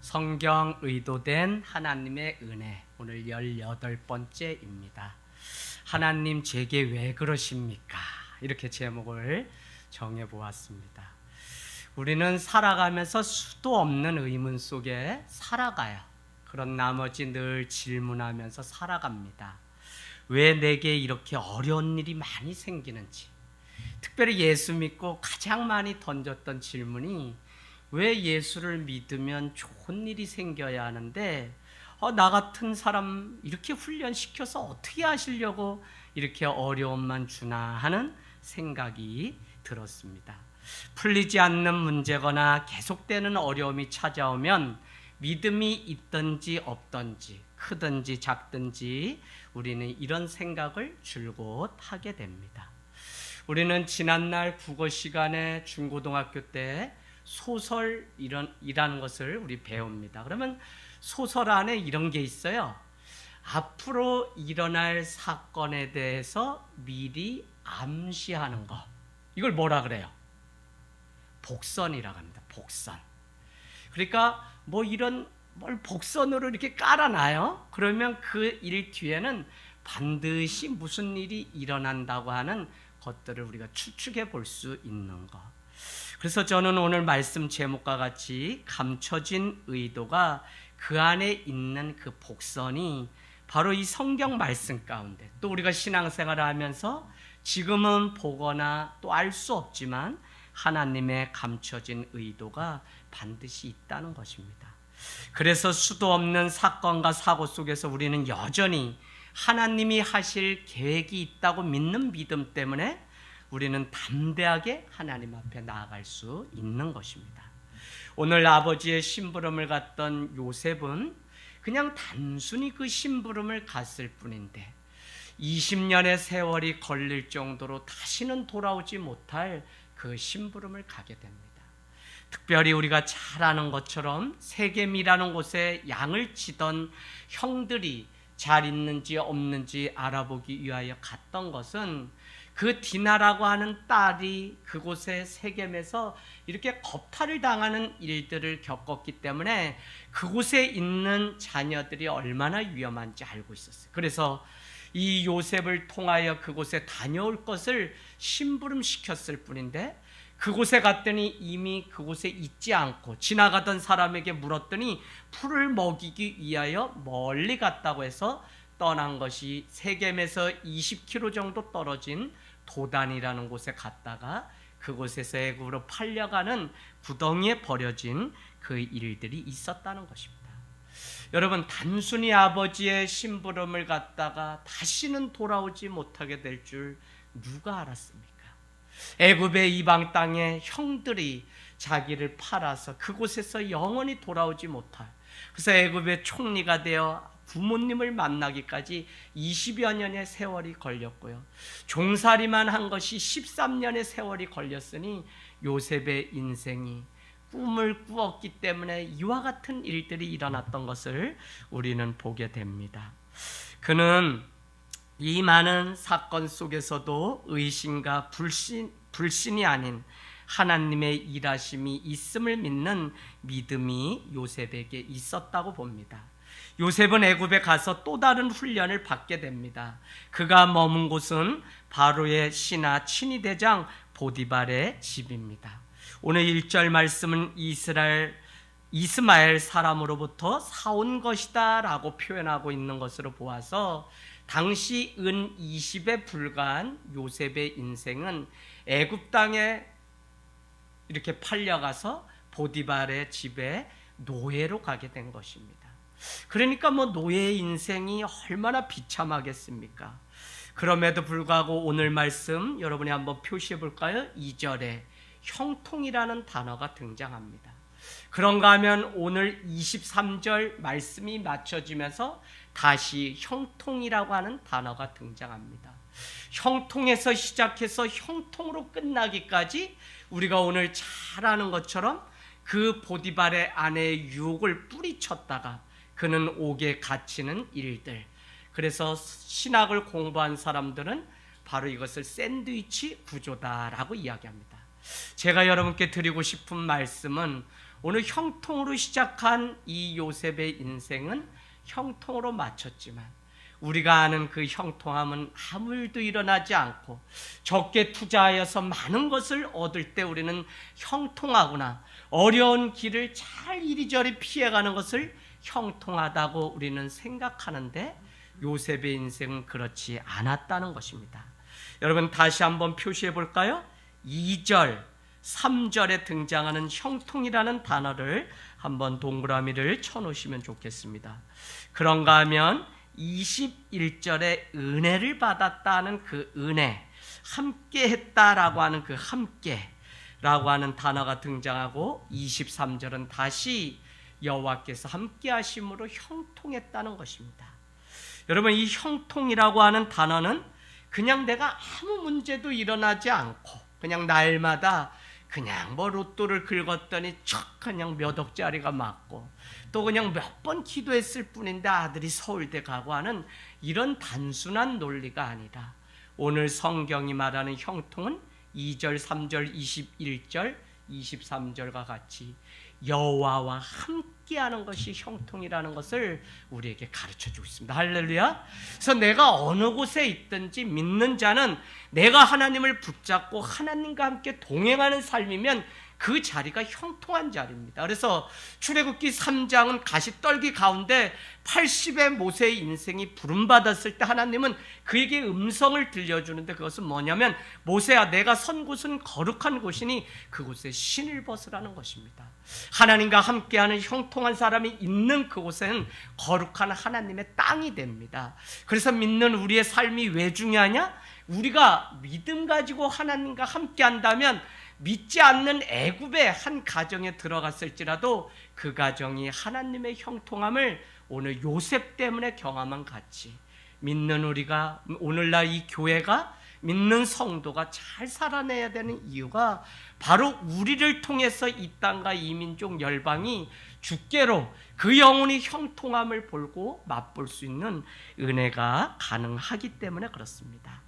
성경 의도된 하나님의 은혜, 오늘 18번째입니다. 하나님 제게 왜 그러십니까? 이렇게 제목을 정해보았습니다. 우리는 살아가면서 수도 없는 의문 속에 살아가요. 그런 나머지 늘 질문하면서 살아갑니다. 왜 내게 이렇게 어려운 일이 많이 생기는지, 특별히 예수 믿고 가장 많이 던졌던 질문이 왜 예수를 믿으면 좋은 일이 생겨야 하는데 나 같은 사람 이렇게 훈련시켜서 어떻게 하시려고 이렇게 어려움만 주나 하는 생각이 들었습니다. 풀리지 않는 문제거나 계속되는 어려움이 찾아오면 믿음이 있든지 없든지 크든지 작든지 우리는 이런 생각을 줄곧 하게 됩니다. 우리는 지난날 국어 시간에 중고등학교 때 소설이라는 것을 우리 배웁니다. 그러면 소설 안에 이런 게 있어요. 앞으로 일어날 사건에 대해서 미리 암시하는 거. 이걸 뭐라 그래요? 복선이라고 합니다. 복선. 그러니까 이런 뭘 복선으로 이렇게 깔아놔요. 그러면 그 일 뒤에는 반드시 무슨 일이 일어난다고 하는 것들을 우리가 추측해 볼 수 있는 것. 그래서 저는 오늘 말씀 제목과 같이 감춰진 의도가 그 안에 있는 그 복선이 바로 이 성경 말씀 가운데, 또 우리가 신앙생활을 하면서 지금은 보거나 또 알 수 없지만 하나님의 감춰진 의도가 반드시 있다는 것입니다. 그래서 수도 없는 사건과 사고 속에서 우리는 여전히 하나님이 하실 계획이 있다고 믿는 믿음 때문에 우리는 담대하게 하나님 앞에 나아갈 수 있는 것입니다. 오늘 아버지의 심부름을 갔던 요셉은 그냥 단순히 그 심부름을 갔을 뿐인데 20년의 세월이 걸릴 정도로 다시는 돌아오지 못할 그 심부름을 가게 됩니다. 특별히 우리가 잘 아는 것처럼 세겜이라는 곳에 양을 치던 형들이 잘 있는지 없는지 알아보기 위하여 갔던 것은 그 디나라고 하는 딸이 그곳에 세겜에서 이렇게 겁탈을 당하는 일들을 겪었기 때문에 그곳에 있는 자녀들이 얼마나 위험한지 알고 있었어요. 그래서 이 요셉을 통하여 그곳에 다녀올 것을 심부름시켰을 뿐인데 그곳에 갔더니 이미 그곳에 있지 않고 지나가던 사람에게 물었더니 풀을 먹이기 위하여 멀리 갔다고 해서 떠난 것이 세겜에서 20km 정도 떨어진 도단이라는 곳에 갔다가 그곳에서 애굽으로 팔려가는 구덩이에 버려진 그 일들이 있었다는 것입니다. 여러분, 단순히 아버지의 심부름을 갔다가 다시는 돌아오지 못하게 될 줄 누가 알았습니까? 애굽의 이방 땅에 형들이 자기를 팔아서 그곳에서 영원히 돌아오지 못할, 그래서 애굽의 총리가 되어 부모님을 만나기까지 20여 년의 세월이 걸렸고요. 종살이만 한 것이 13년의 세월이 걸렸으니 요셉의 인생이 꿈을 꾸었기 때문에 이와 같은 일들이 일어났던 것을 우리는 보게 됩니다. 그는 이 많은 사건 속에서도 의심과 불신이 아닌 하나님의 일하심이 있음을 믿는 믿음이 요셉에게 있었다고 봅니다. 요셉은 애굽에 가서 또 다른 훈련을 받게 됩니다. 그가 머문 곳은 바로의 신하 친위대장 보디발의 집입니다. 오늘 1절 말씀은 이스마엘 사람으로부터 사온 것이다 라고 표현하고 있는 것으로 보아서 당시 은 20에 불과한 요셉의 인생은 애굽 땅에 이렇게 팔려가서 보디발의 집에 노예로 가게 된 것입니다. 그러니까 노예의 인생이 얼마나 비참하겠습니까? 그럼에도 불구하고 오늘 말씀 여러분이 한번 표시해 볼까요? 2절에 형통이라는 단어가 등장합니다. 그런가 하면 오늘 23절 말씀이 맞춰지면서 다시 형통이라고 하는 단어가 등장합니다. 형통에서 시작해서 형통으로 끝나기까지 우리가 오늘 잘 아는 것처럼 그 보디발의 아내의 유혹을 뿌리쳤다가 그는 옥에 갇히는 일들. 그래서 신학을 공부한 사람들은 바로 이것을 샌드위치 구조다라고 이야기합니다. 제가 여러분께 드리고 싶은 말씀은 오늘 형통으로 시작한 이 요셉의 인생은 형통으로 마쳤지만 우리가 아는 그 형통함은 아무 일도 일어나지 않고 적게 투자하여서 많은 것을 얻을 때 우리는 형통하구나, 어려운 길을 잘 이리저리 피해가는 것을 형통하다고 우리는 생각하는데 요셉의 인생은 그렇지 않았다는 것입니다. 여러분 다시 한번 표시해 볼까요? 2절, 3절에 등장하는 형통이라는 단어를 한번 동그라미를 쳐놓으시면 좋겠습니다. 그런가 하면 21절에 은혜를 받았다는 그 은혜, 함께 했다라고 하는 그 함께라고 하는 단어가 등장하고 23절은 다시 여호와께서 함께 하심으로 형통했다는 것입니다. 여러분 이 형통이라고 하는 단어는 그냥 내가 아무 문제도 일어나지 않고 그냥 날마다 그냥 뭐 로또를 긁었더니 척 그냥 몇 억짜리가 맞고 또 그냥 몇 번 기도했을 뿐인데 아들이 서울대 가고 하는 이런 단순한 논리가 아니라 오늘 성경이 말하는 형통은 2절, 3절, 21절, 23절과 같이 여호와와 함께하는 것이 형통이라는 것을 우리에게 가르쳐주고 있습니다. 할렐루야. 그래서 내가 어느 곳에 있든지 믿는 자는 내가 하나님을 붙잡고 하나님과 함께 동행하는 삶이면 그 자리가 형통한 자리입니다. 그래서 출애굽기 3장은 가시떨기 가운데 80의 모세의 인생이 부름받았을 때 하나님은 그에게 음성을 들려주는데 그것은 뭐냐면 모세야 내가 선 곳은 거룩한 곳이니 그곳에 신을 벗으라는 것입니다. 하나님과 함께하는 형통한 사람이 있는 그곳에는 거룩한 하나님의 땅이 됩니다. 그래서 믿는 우리의 삶이 왜 중요하냐? 우리가 믿음 가지고 하나님과 함께한다면 믿지 않는 애굽의 한 가정에 들어갔을지라도 그 가정이 하나님의 형통함을 오늘 요셉 때문에 경험한 같이 믿는 우리가 오늘날 이 교회가 믿는 성도가 잘 살아내야 되는 이유가 바로 우리를 통해서 이 땅과 이 민족 열방이 주께로 그 영혼이 형통함을 보고 맛볼 수 있는 은혜가 가능하기 때문에 그렇습니다.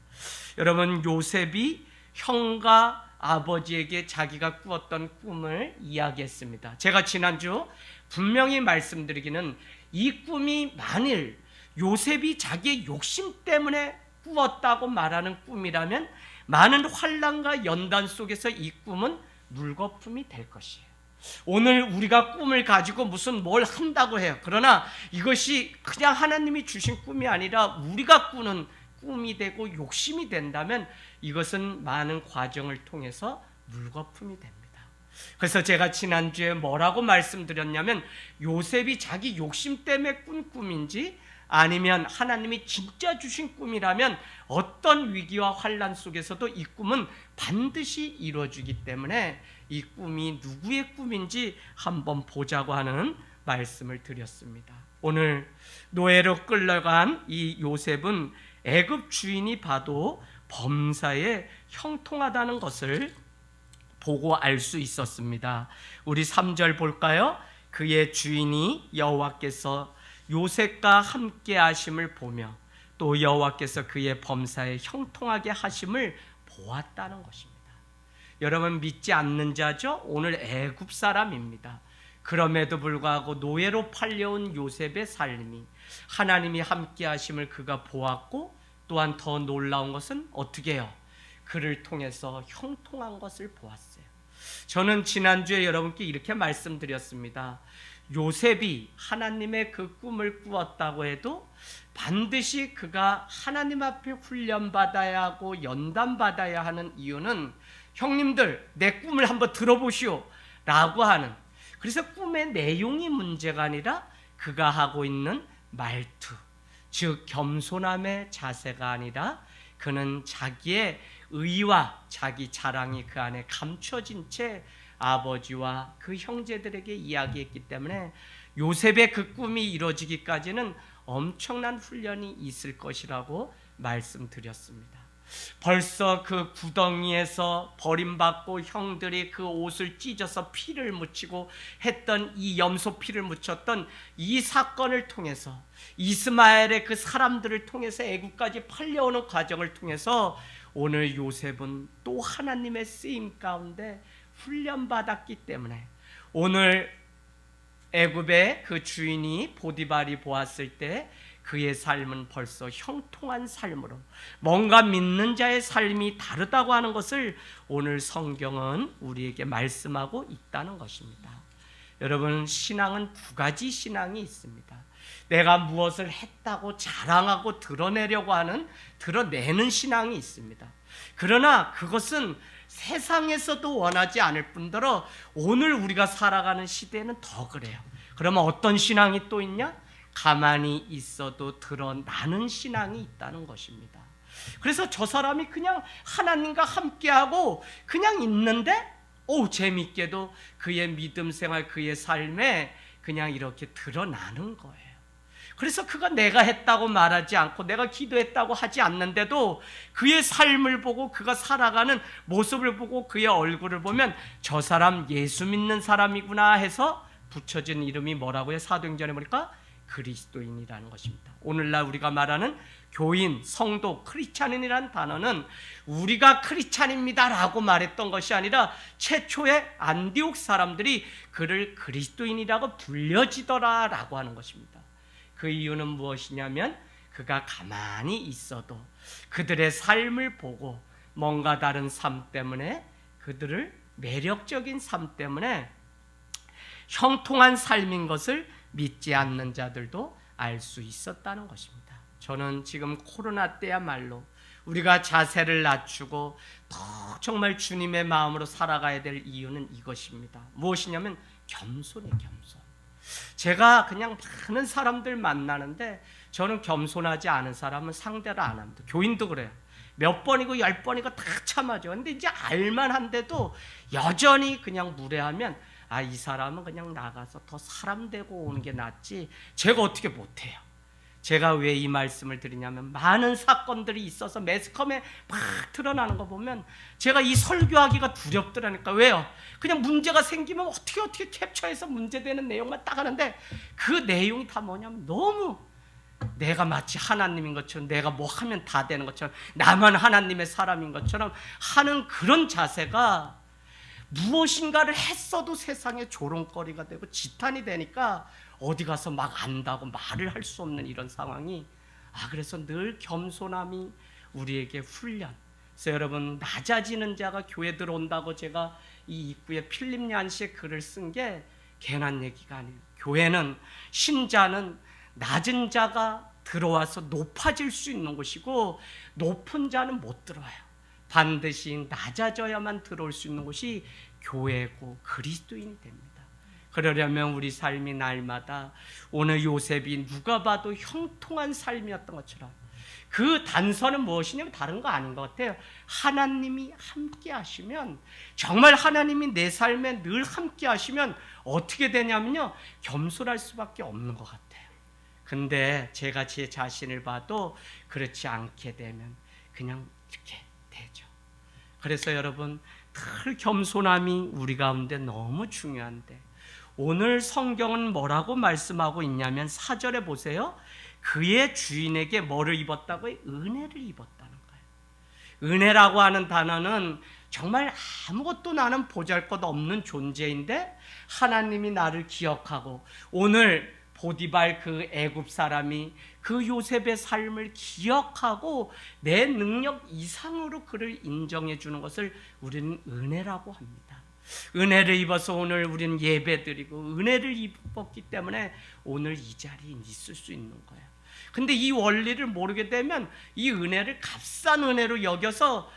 여러분 요셉이 형과 아버지에게 자기가 꾸었던 꿈을 이야기했습니다. 제가 지난주 분명히 말씀드리기는 이 꿈이 만일 요셉이 자기의 욕심 때문에 꾸었다고 말하는 꿈이라면 많은 환난과 연단 속에서 이 꿈은 물거품이 될 것이에요. 오늘 우리가 꿈을 가지고 무슨 뭘 한다고 해요. 그러나 이것이 그냥 하나님이 주신 꿈이 아니라 우리가 꾸는 꿈이 되고 욕심이 된다면 이것은 많은 과정을 통해서 물거품이 됩니다. 그래서 제가 지난주에 뭐라고 말씀드렸냐면 요셉이 자기 욕심 때문에 꾼 꿈인지 아니면 하나님이 진짜 주신 꿈이라면 어떤 위기와 환난 속에서도 이 꿈은 반드시 이루어지기 때문에 이 꿈이 누구의 꿈인지 한번 보자고 하는 말씀을 드렸습니다. 오늘 노예로 끌려간 이 요셉은 애굽 주인이 봐도 범사에 형통하다는 것을 보고 알 수 있었습니다. 우리 3절 볼까요? 그의 주인이 여호와께서 요셉과 함께 하심을 보며 또 여호와께서 그의 범사에 형통하게 하심을 보았다는 것입니다. 여러분 믿지 않는 자죠? 오늘 애굽 사람입니다. 그럼에도 불구하고 노예로 팔려온 요셉의 삶이 하나님이 함께 하심을 그가 보았고 또한 더 놀라운 것은 어떻게 해요? 그를 통해서 형통한 것을 보았어요. 저는 지난주에 여러분께 이렇게 말씀드렸습니다. 요셉이 하나님의 그 꿈을 꾸었다고 해도 반드시 그가 하나님 앞에 훈련받아야 하고 연단받아야 하는 이유는 형님들 내 꿈을 한번 들어보시오 라고 하는, 그래서 꿈의 내용이 문제가 아니라 그가 하고 있는 말투, 즉 겸손함의 자세가 아니라 그는 자기의 의와 자기 자랑이 그 안에 감춰진 채 아버지와 그 형제들에게 이야기했기 때문에 요셉의 그 꿈이 이루어지기까지는 엄청난 훈련이 있을 것이라고 말씀드렸습니다. 벌써 그 구덩이에서 버림받고 형들이 그 옷을 찢어서 피를 묻히고 했던 이 염소 피를 묻혔던 이 사건을 통해서 이스마엘의 그 사람들을 통해서 애굽까지 팔려오는 과정을 통해서 오늘 요셉은 또 하나님의 쓰임 가운데 훈련받았기 때문에 오늘 애굽의 그 주인이 보디발이 보았을 때 그의 삶은 벌써 형통한 삶으로 뭔가 믿는 자의 삶이 다르다고 하는 것을 오늘 성경은 우리에게 말씀하고 있다는 것입니다. 여러분, 신앙은 두 가지 신앙이 있습니다. 내가 무엇을 했다고 자랑하고 드러내는 신앙이 있습니다. 그러나 그것은 세상에서도 원하지 않을 뿐더러 오늘 우리가 살아가는 시대는 더 그래요. 그러면 어떤 신앙이 또 있냐? 가만히 있어도 드러나는 신앙이 있다는 것입니다. 그래서 저 사람이 그냥 하나님과 함께하고 그냥 있는데 재밌게도 그의 믿음 생활, 그의 삶에 그냥 이렇게 드러나는 거예요. 그래서 그가 내가 했다고 말하지 않고 내가 기도했다고 하지 않는데도 그의 삶을 보고 그가 살아가는 모습을 보고 그의 얼굴을 보면 저 사람 예수 믿는 사람이구나 해서 붙여진 이름이 뭐라고요? 사도행전에 보니까 그리스도인이라는 것입니다. 오늘날 우리가 말하는 교인, 성도, 크리스찬인이라는 단어는 우리가 크리스찬입니다라고 말했던 것이 아니라 최초의 안디옥 사람들이 그를 그리스도인이라고 불려지더라라고 하는 것입니다. 그 이유는 무엇이냐면 그가 가만히 있어도 그들의 삶을 보고 뭔가 다른 삶 때문에 그들을 매력적인 삶 때문에 형통한 삶인 것을 믿지 않는 자들도 알 수 있었다는 것입니다. 저는 지금 코로나 때야말로 우리가 자세를 낮추고 더 정말 주님의 마음으로 살아가야 될 이유는 이것입니다. 무엇이냐면 겸손이에요. 겸손. 제가 그냥 많은 사람들 만나는데 저는 겸손하지 않은 사람은 상대를 안 합니다. 교인도 그래요. 몇 번이고 10번이고 다 참아줘. 근데 이제 알만한데도 여전히 그냥 무례하면 이 사람은 그냥 나가서 더 사람 되고 오는 게 낫지 제가 어떻게 못해요. 제가 왜 이 말씀을 드리냐면 많은 사건들이 있어서 매스컴에 막 드러나는 거 보면 제가 이 설교하기가 두렵더라니까. 왜요? 그냥 문제가 생기면 어떻게 캡처해서 문제되는 내용만 딱 하는데 그 내용이 다 뭐냐면 너무 내가 마치 하나님인 것처럼 내가 뭐 하면 다 되는 것처럼 나만 하나님의 사람인 것처럼 하는 그런 자세가 무엇인가를 했어도 세상에 조롱거리가 되고 지탄이 되니까 어디 가서 막 안다고 말을 할 수 없는 이런 상황이 그래서 늘 겸손함이 우리에게 훈련. 그래서 여러분, 낮아지는 자가 교회 들어온다고 제가 이 입구에 필립 얀시의 글을 쓴 게 괜한 얘기가 아니에요. 교회는 신자는 낮은 자가 들어와서 높아질 수 있는 곳이고 높은 자는 못 들어와요. 반드시 낮아져야만 들어올 수 있는 곳이 교회고 그리스도인이 됩니다. 그러려면 우리 삶이 날마다 오늘 요셉이 누가 봐도 형통한 삶이었던 것처럼 그 단서는 무엇이냐면 다른 거 아닌 것 같아요. 하나님이 함께 하시면, 정말 하나님이 내 삶에 늘 함께 하시면 어떻게 되냐면요, 겸손할 수밖에 없는 것 같아요. 근데 제가 제 자신을 봐도 그렇지 않게 되면 그냥 이렇게 되죠. 그래서 여러분, 늘 겸손함이 우리 가운데 너무 중요한데 오늘 성경은 뭐라고 말씀하고 있냐면 4절에 보세요. 그의 주인에게 뭐를 입었다고요? 은혜를 입었다는 거예요. 은혜라고 하는 단어는 정말 아무것도 나는 보잘것없는 존재인데 하나님이 나를 기억하고 오늘 보디발 그 애굽 사람이 그 요셉의 삶을 기억하고 내 능력 이상으로 그를 인정해 주는 것을 우리는 은혜라고 합니다. 은혜를 입어서 오늘 우리는 예배드리고 은혜를 입었기 때문에 오늘 이 자리에 있을 수 있는 거예요. 근데 이 원리를 모르게 되면 이 은혜를 값싼 은혜로 여겨서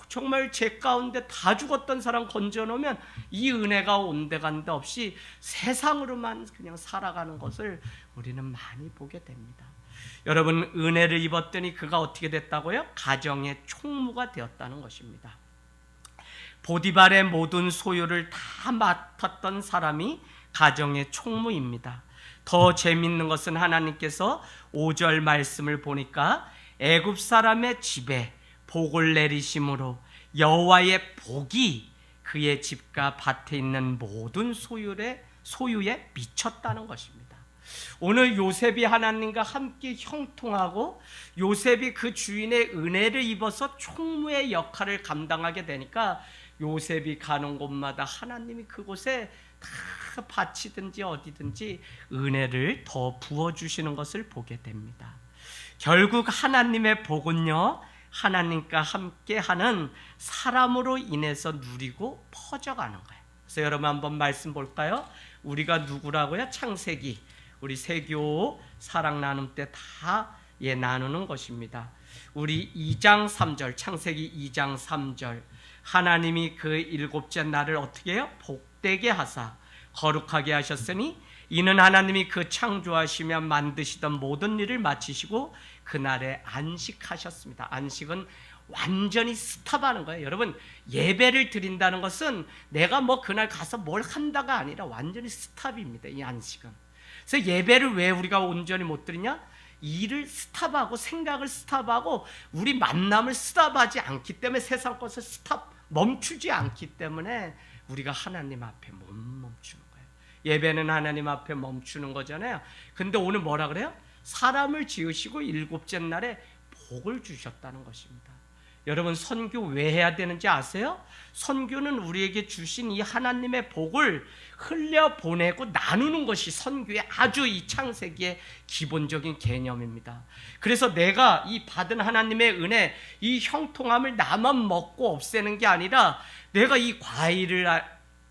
정말 죄 가운데 다 죽었던 사람 건져놓으면 이 은혜가 온데간데 없이 세상으로만 그냥 살아가는 것을 우리는 많이 보게 됩니다. 여러분, 은혜를 입었더니 그가 어떻게 됐다고요? 가정의 총무가 되었다는 것입니다. 보디발의 모든 소유를 다 맡았던 사람이 가정의 총무입니다. 더 재밌는 것은 하나님께서 5절 말씀을 보니까 애굽 사람의 집에 복을 내리심으로 여호와의 복이 그의 집과 밭에 있는 모든 소유에 미쳤다는 것입니다. 오늘 요셉이 하나님과 함께 형통하고 요셉이 그 주인의 은혜를 입어서 총무의 역할을 감당하게 되니까 요셉이 가는 곳마다 하나님이 그곳에 다 밭이든지 어디든지 은혜를 더 부어주시는 것을 보게 됩니다. 결국 하나님의 복은요, 하나님과 함께하는 사람으로 인해서 누리고 퍼져가는 거예요. 그래서 여러분 한번 말씀 볼까요? 우리가 누구라고요? 창세기, 우리 세교 사랑 나눔 때 다 나누는 것입니다. 우리 2장 3절, 창세기 2장 3절, 하나님이 그 일곱째 날을 어떻게 해요? 복되게 하사 거룩하게 하셨으니 이는 하나님이 그 창조하시며 만드시던 모든 일을 마치시고 그날에 안식하셨습니다. 안식은 완전히 스탑하는 거예요. 여러분, 예배를 드린다는 것은 내가 뭐 그날 가서 뭘 한다가 아니라 완전히 스탑입니다. 이 안식은. 그래서 예배를 왜 우리가 온전히 못 드리냐? 일을 스탑하고 생각을 스탑하고 우리 만남을 스탑하지 않기 때문에, 세상 것을 멈추지 않기 때문에 우리가 하나님 앞에 못 멈추는 거예요. 예배는 하나님 앞에 멈추는 거잖아요. 근데 오늘 뭐라 그래요? 사람을 지으시고 일곱째 날에 복을 주셨다는 것입니다. 여러분, 선교 왜 해야 되는지 아세요? 선교는 우리에게 주신 이 하나님의 복을 흘려보내고 나누는 것이 선교의 아주 이 창세기의 기본적인 개념입니다. 그래서 내가 이 받은 하나님의 은혜, 이 형통함을 나만 먹고 없애는 게 아니라, 내가 이 과일을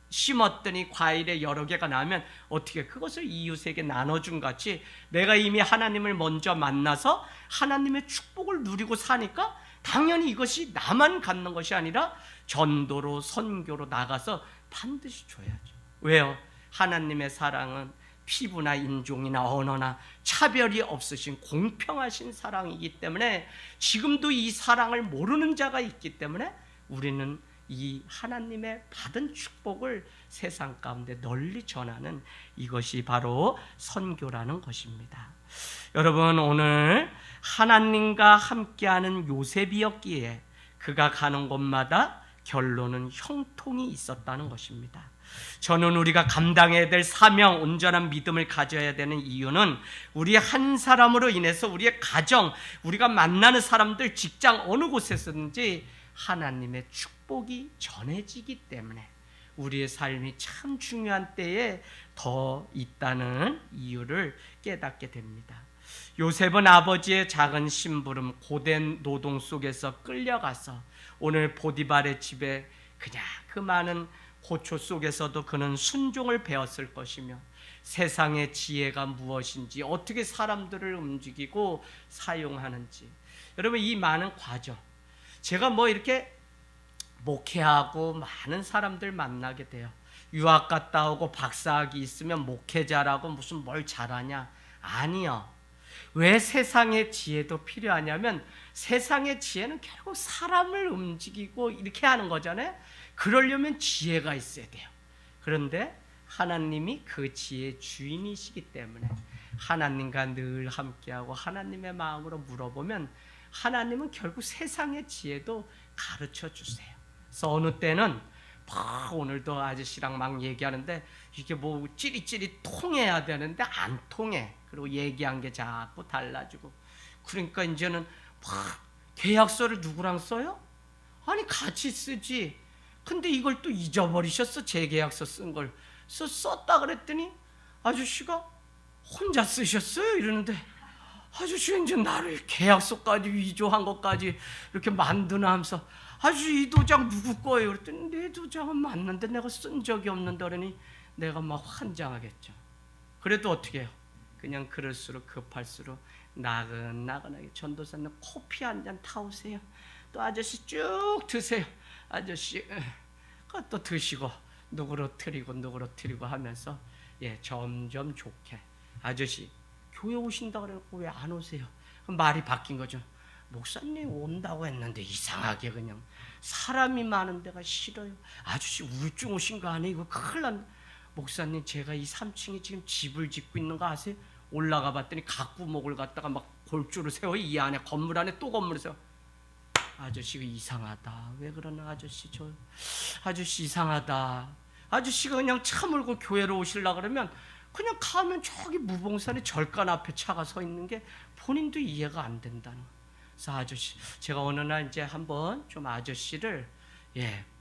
심었더니 과일에 여러 개가 나면 어떻게 그것을 이웃에게 나눠준 같이, 내가 이미 하나님을 먼저 만나서 하나님의 축복을 누리고 사니까 당연히 이것이 나만 갖는 것이 아니라 전도로, 선교로 나가서 반드시 줘야죠. 왜요? 하나님의 사랑은 피부나 인종이나 언어나 차별이 없으신 공평하신 사랑이기 때문에, 지금도 이 사랑을 모르는 자가 있기 때문에 우리는 이 하나님의 받은 축복을 세상 가운데 널리 전하는, 이것이 바로 선교라는 것입니다. 여러분, 오늘 하나님과 함께하는 요셉이었기에 그가 가는 곳마다 결론은 형통이 있었다는 것입니다. 저는 우리가 감당해야 될 사명, 온전한 믿음을 가져야 되는 이유는 우리 한 사람으로 인해서 우리의 가정, 우리가 만나는 사람들, 직장 어느 곳에서든지 하나님의 축복이 전해지기 때문에 우리의 삶이 참 중요한 때에 더 있다는 이유를 깨닫게 됩니다. 요셉은 아버지의 작은 심부름, 고된 노동 속에서 끌려가서 오늘 보디발의 집에 그냥 그 많은 고초 속에서도 그는 순종을 배웠을 것이며, 세상의 지혜가 무엇인지, 어떻게 사람들을 움직이고 사용하는지, 여러분 이 많은 과정, 제가 뭐 이렇게 목회하고 많은 사람들 만나게 돼요. 유학 갔다 오고 박사학위 있으면 목회자라고 무슨 뭘 잘하냐? 아니요. 왜 세상의 지혜도 필요하냐면, 세상의 지혜는 결국 사람을 움직이고 이렇게 하는 거잖아요. 그러려면 지혜가 있어야 돼요. 그런데 하나님이 그 지혜의 주인이시기 때문에 하나님과 늘 함께하고 하나님의 마음으로 물어보면 하나님은 결국 세상의 지혜도 가르쳐 주세요. 그래서 어느 때는 오늘도 아저씨랑 막 얘기하는데 이게 뭐 찌릿찌릿 통해야 되는데 안 통해. 그리고 얘기한 게 자꾸 달라지고, 그러니까 이제는 계약서를 누구랑 써요? 아니 같이 쓰지. 근데 이걸 또 잊어버리셨어. 제 계약서 쓴 걸 썼다 그랬더니 아저씨가 혼자 쓰셨어요 이러는데, 아저씨가 이제 나를 계약서까지 위조한 것까지 이렇게 만드나 하면서, 아저씨 이 도장 누구 거예요? 그랬더니 내 도장은 맞는데 내가 쓴 적이 없는데 그러니 내가 막 환장하겠죠. 그래도 어떻게 해요? 그냥 그럴수록 급할수록 나긋나긋하게, 전도사님 커피 한 잔 타오세요. 또 아저씨 쭉 드세요. 아저씨 그것도 드시고 누구로 트리고 하면서 점점 좋게, 아저씨 교회 오신다 그래놓고 왜 안 오세요? 그럼 말이 바뀐 거죠. 목사님 온다고 했는데 이상하게 그냥 사람이 많은 데가 싫어요. 아저씨 우울증 오신 거 아니에요? 이거 큰일 났네. 목사님 제가 이 3층에 지금 집을 짓고 있는 거 아세요? 올라가 봤더니 가구목을 갖다가 막 골조를 세워. 이 안에 건물 안에 또 건물을 세워. 아저씨가 이상하다. 왜 그러나 아저씨, 저 아저씨 이상하다. 아저씨가 그냥 차 몰고 교회로 오시려고 그러면 그냥 가면 저기 무봉산에 절간 앞에 차가 서 있는 게 본인도 이해가 안 된다는 거예요. 그래서 아저씨, 제가 어느 날 이제 한번 좀 아저씨를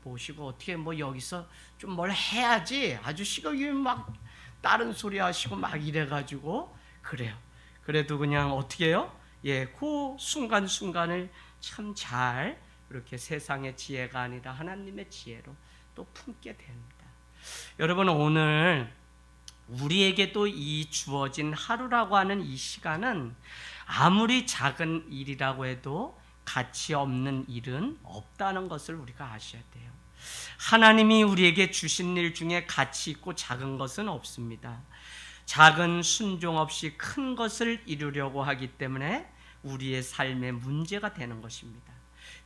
모시고 어떻게 뭐 여기서 좀 뭘 해야지 아주 시각이 막 다른 소리 하시고 막 이래가지고 그래요. 그래도 그냥 어떻게 해요? 그 순간순간을 참 잘 이렇게 세상의 지혜가 아니라 하나님의 지혜로 또 품게 됩니다. 여러분, 오늘 우리에게도 이 주어진 하루라고 하는 이 시간은 아무리 작은 일이라고 해도 가치 없는 일은 없다는 것을 우리가 아셔야 돼요. 하나님이 우리에게 주신 일 중에 가치 있고 작은 것은 없습니다. 작은 순종 없이 큰 것을 이루려고 하기 때문에 우리의 삶에 문제가 되는 것입니다.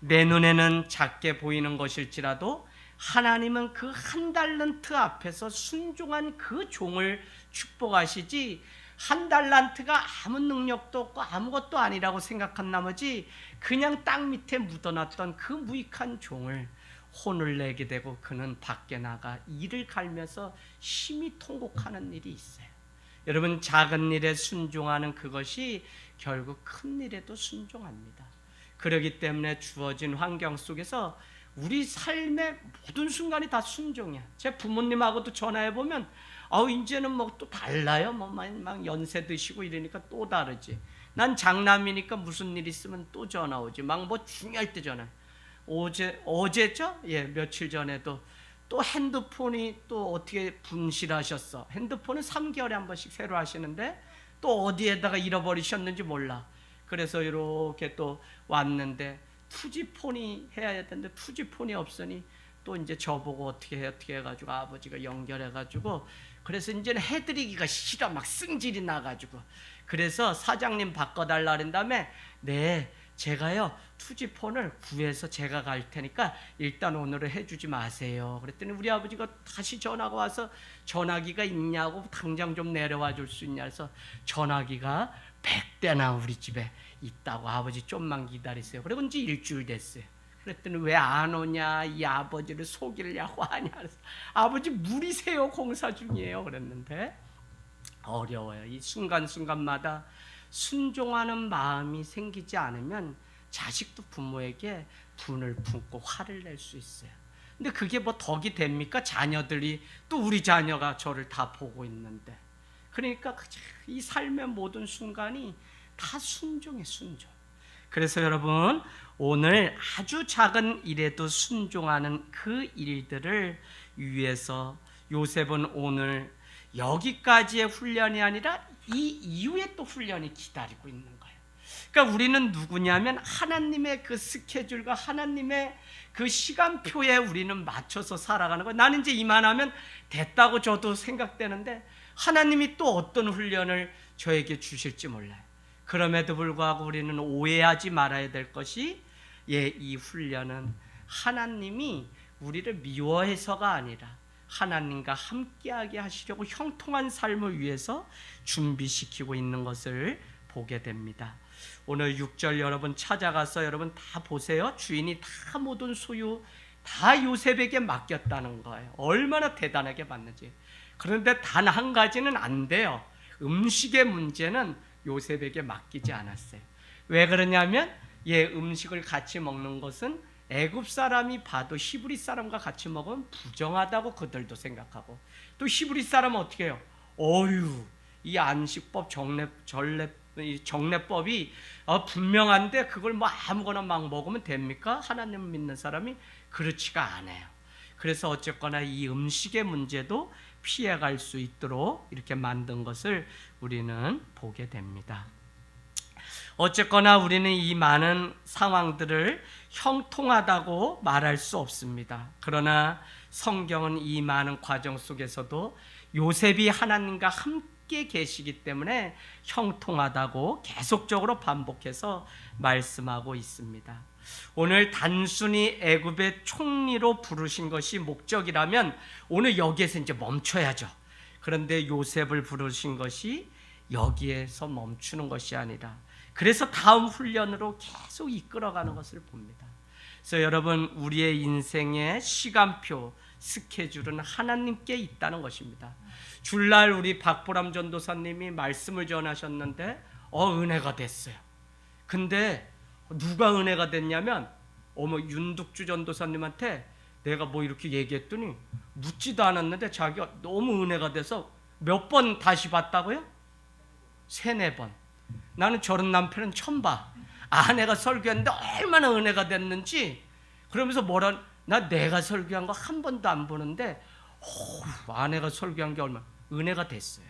내 눈에는 작게 보이는 것일지라도 하나님은 그 한 달란트 앞에서 순종한 그 종을 축복하시지, 한 달란트가 아무 능력도 없고 아무것도 아니라고 생각한 나머지 그냥 땅 밑에 묻어놨던 그 무익한 종을 혼을 내게 되고 그는 밖에 나가 이를 갈면서 심히 통곡하는 일이 있어요. 여러분, 작은 일에 순종하는 그것이 결국 큰 일에도 순종합니다. 그렇기 때문에 주어진 환경 속에서 우리 삶의 모든 순간이 다 순종이야. 제 부모님하고도 전화해보면 이제는 뭐 또 달라요. 막 연세 드시고 이러니까 또 다르지. 난 장남이니까 무슨 일 있으면 또 전화 오지. 막 뭐 중요할 때 전화. 어제죠? 며칠 전에도 또 핸드폰이 또 어떻게 분실하셨어. 핸드폰은 3개월에 한 번씩 새로 하시는데 또 어디에다가 잃어버리셨는지 몰라. 그래서 이렇게 또 왔는데 투지폰이 해야 되는데 투지폰이 없으니 또 이제 저보고 어떻게 해가지고 아버지가 연결해가지고, 그래서 이제는 해드리기가 싫어. 막 승질이 나가지고. 그래서 사장님 바꿔달라 그런 다음에 제가요 투지폰을 구해서 제가 갈 테니까 일단 오늘은 해주지 마세요. 그랬더니 우리 아버지가 다시 전화가 와서 전화기가 있냐고, 당장 좀 내려와 줄 수 있냐 해서 전화기가 100대나 우리 집에 있다고. 아버지 좀만 기다리세요. 그리고 이제 일주일 됐어요. 그랬더니 왜 안 오냐, 이 아버지를 속이려고 하냐. 그래서 아버지 무리세요, 공사 중이에요. 그랬는데 어려워요. 이 순간순간마다 순종하는 마음이 생기지 않으면 자식도 부모에게 분을 품고 화를 낼 수 있어요. 근데 그게 뭐 덕이 됩니까? 자녀들이 또 우리 자녀가 저를 다 보고 있는데. 그러니까 이 삶의 모든 순간이 다 순종이에요, 순종. 그래서 여러분, 오늘 아주 작은 일에도 순종하는 그 일들을 위해서 요셉은 오늘 여기까지의 훈련이 아니라 이 이후에 또 훈련이 기다리고 있는 거예요. 그러니까 우리는 누구냐면 하나님의 그 스케줄과 하나님의 그 시간표에 우리는 맞춰서 살아가는 거예요. 나는 이제 이만하면 됐다고 저도 생각되는데 하나님이 또 어떤 훈련을 저에게 주실지 몰라요. 그럼에도 불구하고 우리는 오해하지 말아야 될 것이, 이 훈련은 하나님이 우리를 미워해서가 아니라 하나님과 함께하게 하시려고 형통한 삶을 위해서 준비시키고 있는 것을 보게 됩니다. 오늘 6절 여러분 찾아가서 여러분 다 보세요. 주인이 다 모든 소유 다 요셉에게 맡겼다는 거예요. 얼마나 대단하게 받는지. 그런데 단 한 가지는 안 돼요. 음식의 문제는 요셉에게 맡기지 않았어요. 왜 그러냐면 음식을 같이 먹는 것은 애굽 사람이 봐도 히브리 사람과 같이 먹으면 부정하다고 그들도 생각하고, 또 히브리 사람은 어떻게 해요? 이 안식법 정례법이 분명한데 그걸 뭐 아무거나 막 먹으면 됩니까? 하나님을 믿는 사람이 그렇지가 않아요. 그래서 어쨌거나 이 음식의 문제도 피해갈 수 있도록 이렇게 만든 것을 우리는 보게 됩니다. 어쨌거나 우리는 이 많은 상황들을 형통하다고 말할 수 없습니다. 그러나 성경은 이 많은 과정 속에서도 요셉이 하나님과 함께 계시기 때문에 형통하다고 계속적으로 반복해서 말씀하고 있습니다. 오늘 단순히 애굽의 총리로 부르신 것이 목적이라면 오늘 여기에서 이제 멈춰야죠. 그런데 요셉을 부르신 것이 여기에서 멈추는 것이 아니라, 그래서 다음 훈련으로 계속 이끌어가는 것을 봅니다. 그래서 여러분, 우리의 인생의 시간표, 스케줄은 하나님께 있다는 것입니다. 주일날 우리 박보람 전도사님이 말씀을 전하셨는데 은혜가 됐어요. 근데 누가 은혜가 됐냐면 윤득주 전도사님한테 내가 뭐 이렇게 얘기했더니 묻지도 않았는데 자기가 너무 은혜가 돼서 몇 번 다시 봤다고요? 3, 4번. 나는 저런 남편은 처음 봐. 아내가 설교했는데 얼마나 은혜가 됐는지. 그러면서 내가 설교한 거 한 번도 안 보는데 아내가 설교한 게 얼마나 은혜가 됐어요.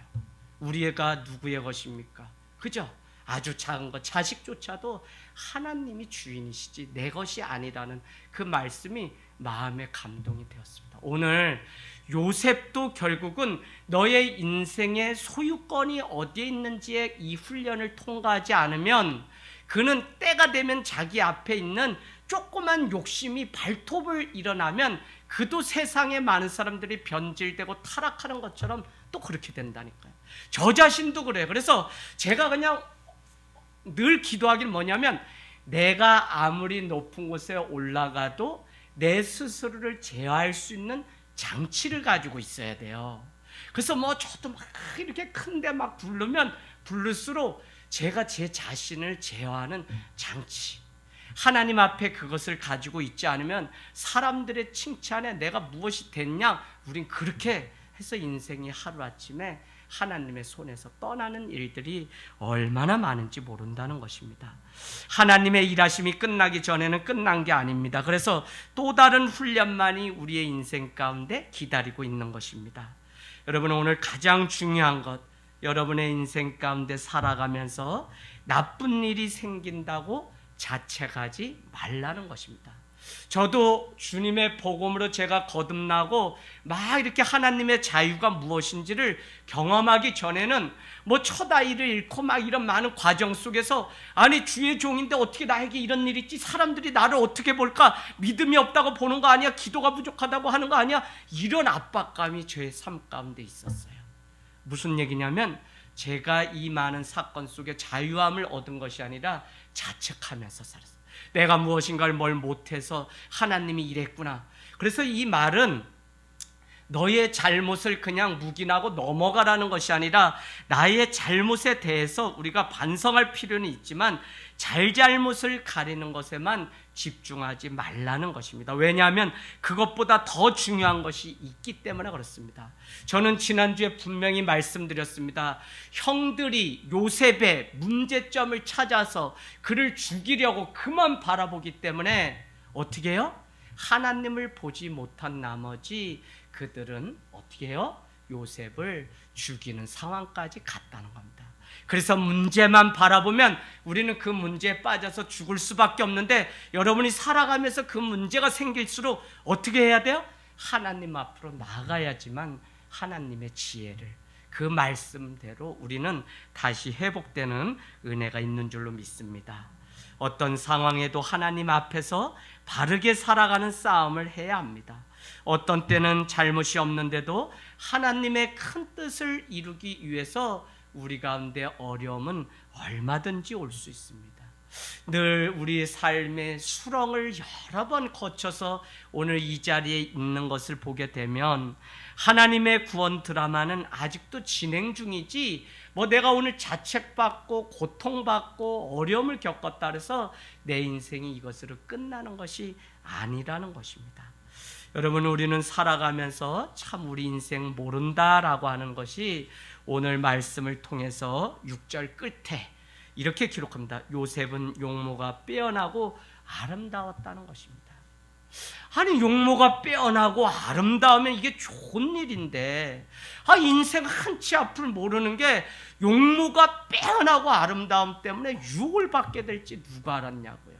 우리 애가 누구의 것입니까? 그죠? 아주 작은 것, 자식조차도 하나님이 주인이시지 내 것이 아니라는 그 말씀이 마음에 감동이 되었습니다. 오늘 요셉도 결국은 너의 인생의 소유권이 어디에 있는지의 이 훈련을 통과하지 않으면 그는 때가 되면 자기 앞에 있는 조그만 욕심이 발톱을 일어나면 그도 세상에 많은 사람들이 변질되고 타락하는 것처럼 또 그렇게 된다니까요. 저 자신도 그래요. 그래서 제가 그냥 늘 기도하기는 뭐냐면 내가 아무리 높은 곳에 올라가도 내 스스로를 제어할 수 있는 장치를 가지고 있어야 돼요. 그래서 저도 막 이렇게 큰데 막 부르면 부를수록 제가 제 자신을 제어하는 장치, 하나님 앞에 그것을 가지고 있지 않으면 사람들의 칭찬에 내가 무엇이 됐냐, 우린 그렇게 해서 인생이 하루아침에 하나님의 손에서 떠나는 일들이 얼마나 많은지 모른다는 것입니다. 하나님의 일하심이 끝나기 전에는 끝난 게 아닙니다. 그래서 또 다른 훈련만이 우리의 인생 가운데 기다리고 있는 것입니다. 여러분, 오늘 가장 중요한 것, 여러분의 인생 가운데 살아가면서 나쁜 일이 생긴다고 자책하지 말라는 것입니다. 저도 주님의 복음으로 제가 거듭나고 막 이렇게 하나님의 자유가 무엇인지를 경험하기 전에는 첫 아이를 잃고 막 이런 많은 과정 속에서 아니 주의 종인데 어떻게 나에게 이런 일이 있지, 사람들이 나를 어떻게 볼까, 믿음이 없다고 보는 거 아니야, 기도가 부족하다고 하는 거 아니야, 이런 압박감이 저의 삶 가운데 있었어요. 무슨 얘기냐면 제가 이 많은 사건 속에 자유함을 얻은 것이 아니라 자책하면서 살았어요. 내가 무엇인가를 뭘 못해서 하나님이 이랬구나. 그래서 이 말은 너의 잘못을 그냥 묵인하고 넘어가라는 것이 아니라 나의 잘못에 대해서 우리가 반성할 필요는 있지만 잘잘못을 가리는 것에만 집중하지 말라는 것입니다. 왜냐하면 그것보다 더 중요한 것이 있기 때문에 그렇습니다. 저는 지난주에 분명히 말씀드렸습니다. 형들이 요셉의 문제점을 찾아서 그를 죽이려고 그만 바라보기 때문에 어떻게 해요? 하나님을 보지 못한 나머지 그들은 어떻게 해요? 요셉을 죽이는 상황까지 갔다는 겁니다. 그래서 문제만 바라보면 우리는 그 문제에 빠져서 죽을 수밖에 없는데, 여러분이 살아가면서 그 문제가 생길수록 어떻게 해야 돼요? 하나님 앞으로 나가야지만 하나님의 지혜를, 그 말씀대로 우리는 다시 회복되는 은혜가 있는 줄로 믿습니다. 어떤 상황에도 하나님 앞에서 바르게 살아가는 싸움을 해야 합니다. 어떤 때는 잘못이 없는데도 하나님의 큰 뜻을 이루기 위해서 우리 가운데 어려움은 얼마든지 올 수 있습니다. 늘 우리 삶의 수렁을 여러 번 거쳐서 오늘 이 자리에 있는 것을 보게 되면 하나님의 구원 드라마는 아직도 진행 중이지, 내가 오늘 자책받고 고통받고 어려움을 겪었다 해서 내 인생이 이것으로 끝나는 것이 아니라는 것입니다. 여러분, 우리는 살아가면서 참 우리 인생 모른다라고 하는 것이 오늘 말씀을 통해서 6절 끝에 이렇게 기록합니다. 요셉은 용모가 빼어나고 아름다웠다는 것입니다. 아니, 용모가 빼어나고 아름다우면 이게 좋은 일인데, 인생 한치 앞을 모르는 게 용모가 빼어나고 아름다움 때문에 유혹을 받게 될지 누가 알았냐고요.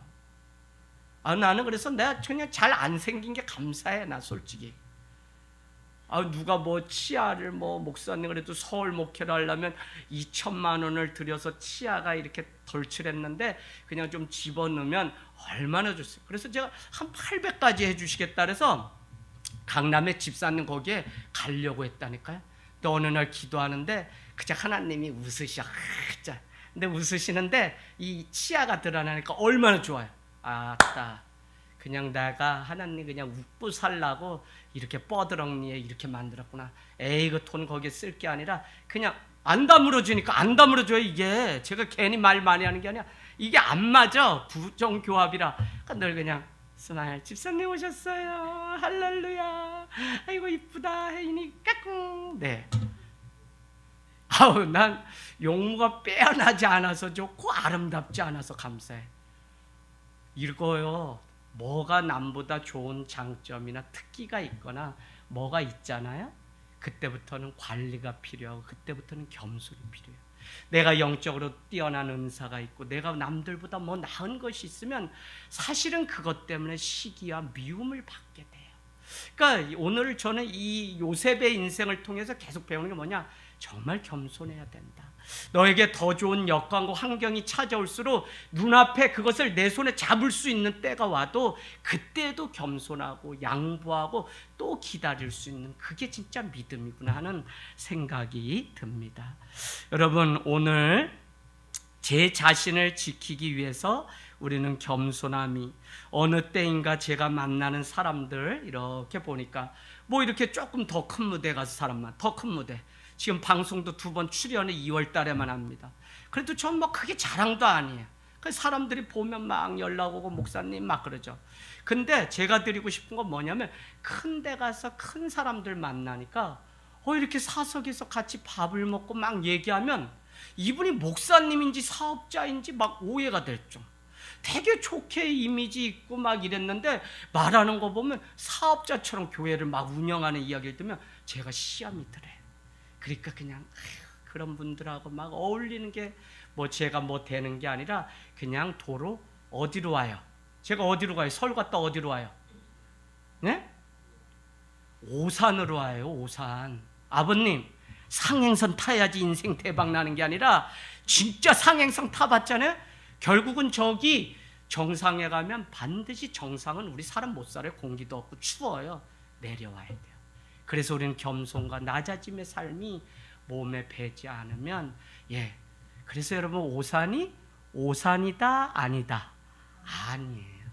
나는 그래서 내가 그냥 잘 안 생긴 게 감사해. 나 솔직히 누가 치아를 목사님 그래도 서울 목회를 하려면 2천만 원을 들여서 치아가 이렇게 덜칠했는데 그냥 좀 집어넣으면 얼마나 좋습니까? 그래서 제가 한 800까지 해주시겠다 그래서 강남에 집사님 거기에 가려고 했다니까요. 또 어느 날 기도하는데 그저 하나님이 웃으셔. 근데 웃으시는데 이 치아가 드러나니까 얼마나 좋아요. 아따, 그냥 내가 하나님 그냥 웃고 살라고 이렇게 뻐드렁니에 이렇게 만들었구나. 에이, 그 돈 거기에 쓸 게 아니라 그냥 안 다물어주니까. 안 다물어줘요. 이게 제가 괜히 말 많이 하는 게 아니라 이게 안 맞아. 부정교합이라. 그러니까 늘 그냥 순아야 집사님 오셨어요. 할렐루야. 아이고 이쁘다. 혜인이 까꿍. 네. 아우 난 용모가 빼어나지 않아서 좋고 아름답지 않아서 감사해. 이거요. 뭐가 남보다 좋은 장점이나 특기가 있거나 뭐가 있잖아요. 그때부터는 관리가 필요하고 그때부터는 겸손이 필요해요. 내가 영적으로 뛰어난 은사가 있고 내가 남들보다 뭐 나은 것이 있으면 사실은 그것 때문에 시기와 미움을 받게 돼요. 그러니까 오늘 저는 이 요셉의 인생을 통해서 계속 배우는 게 뭐냐? 정말 겸손해야 된다. 너에게 더 좋은 여건과 환경이 찾아올수록 눈앞에 그것을 내 손에 잡을 수 있는 때가 와도 그때도 겸손하고 양보하고 또 기다릴 수 있는 그게 진짜 믿음이구나 하는 생각이 듭니다. 여러분 오늘 제 자신을 지키기 위해서 우리는 겸손함이 어느 때인가 제가 만나는 사람들 이렇게 보니까 뭐 이렇게 조금 더 큰 무대 가서 사람만 더 큰 무대 지금 방송도 2번 출연을 2월 달에만 합니다. 그래도 전 뭐 그게 자랑도 아니에요. 그래서 사람들이 보면 막 연락 오고 목사님 막 그러죠. 근데 제가 드리고 싶은 건 뭐냐면 큰 데 가서 큰 사람들 만나니까 이렇게 사석에서 같이 밥을 먹고 막 얘기하면 이분이 목사님인지 사업자인지 막 오해가 될 좀. 되게 좋게 이미지 있고 막 이랬는데 말하는 거 보면 사업자처럼 교회를 막 운영하는 이야기를 들으면 제가 시험이 들어요. 그러니까 그냥 그런 분들하고 막 어울리는 게 뭐 제가 뭐 되는 게 아니라 그냥 도로 어디로 와요? 제가 어디로 가요? 서울 갔다 어디로 와요? 네? 오산으로 와요. 오산. 아버님 상행선 타야지 인생 대박 나는 게 아니라 진짜 상행선 타봤잖아요. 결국은 저기 정상에 가면 반드시 정상은 우리 사람 못 살아요. 공기도 없고 추워요. 내려와야 돼요. 그래서 우리는 겸손과 낮아짐의 삶이 몸에 배지 않으면 그래서 여러분 오산이 오산이다 아니다 아니에요.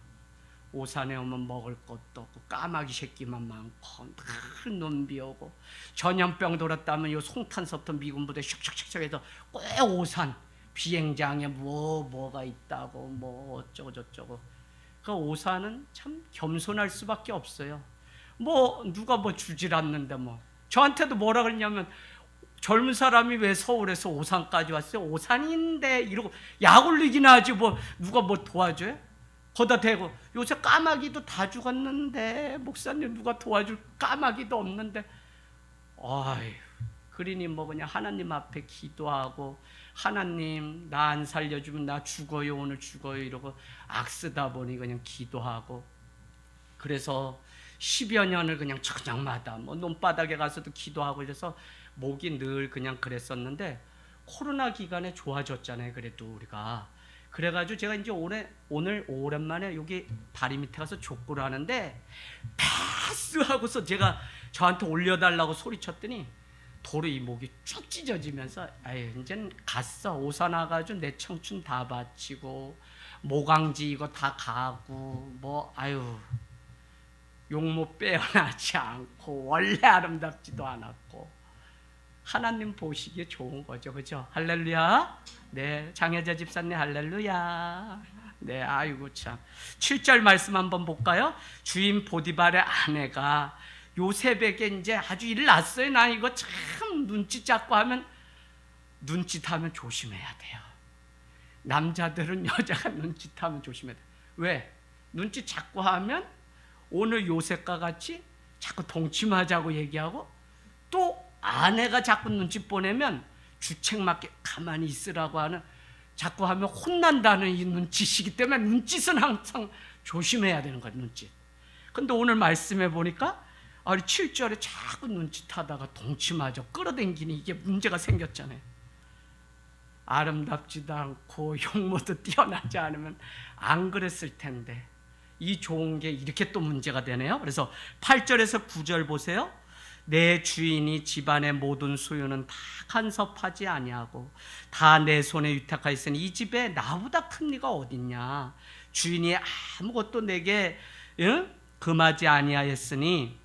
오산에 오면 먹을 것도 없고 까마귀 새끼만 많고 큰 눈비 오고 전염병 돌았다면 요 송탄서부터 미군 부대 슉슉슉슉 해서 꼭 오산 비행장에 뭐가 있다고 뭐 어쩌고 저쩌고. 그 오산은 참 겸손할 수밖에 없어요. 뭐 누가 뭐 주질 않는데 뭐 저한테도 뭐라 그랬냐면 젊은 사람이 왜 서울에서 오산까지 왔어요? 오산인데 이러고 약 올리기나 하지 뭐 누가 뭐 도와줘요? 거기다 대고 요새 까마귀도 다 죽었는데 목사님 누가 도와줄 까마귀도 없는데 아휴 그러니 뭐 그냥 하나님 앞에 기도하고 하나님 나 안 살려주면 나 죽어요 오늘 죽어요 이러고 악쓰다 보니 그냥 기도하고 그래서 10여 년을 그냥 저녁마다 뭐 논바닥에 가서도 기도하고 이래서 목이 늘 그냥 그랬었는데 코로나 기간에 좋아졌잖아요. 그래도 우리가 그래가지고 제가 이제 오늘 오랜만에 여기 다리 밑에 가서 족구를 하는데 패스하고서 제가 저한테 올려달라고 소리쳤더니 도로 이 목이 쭉 찢어지면서 이젠 갔어. 오산 와가지고 내 청춘 다 바치고 모강지 이거 다 가고 뭐 용모 빼어나지 않고 원래 아름답지도 않았고 하나님 보시기에 좋은 거죠. 그죠? 할렐루야. 네, 장혜자 집사님 할렐루야. 네, 아이고 참. 7절 말씀 한번 볼까요? 주인 보디발의 아내가 요셉에게 이제 아주 일 났어요. 나 이거 참 눈치 잡고 하면 눈짓하면 조심해야 돼요. 남자들은 여자가 눈짓하면 조심해야 돼요. 왜? 눈짓 자꾸 하면 오늘 요셉과 같이 자꾸 동침하자고 얘기하고 또 아내가 자꾸 눈치 보내면 주책 맞게 가만히 있으라고 하는 자꾸 하면 혼난다는 이 눈짓이기 때문에 눈짓은 항상 조심해야 되는 거예요. 눈짓. 근데 오늘 말씀해 보니까 7절에 자꾸 눈짓하다가 동침하죠. 끌어당기니 이게 문제가 생겼잖아요. 아름답지도 않고 용모도 뛰어나지 않으면 안 그랬을 텐데 이 좋은 게 이렇게 또 문제가 되네요. 그래서 8절에서 9절 보세요. 내 주인이 집안의 모든 소유는 다 간섭하지 아니하고 다 내 손에 위탁하였으니 이 집에 나보다 큰 이가 어딨냐. 주인이 아무것도 내게 금하지 아니하였으니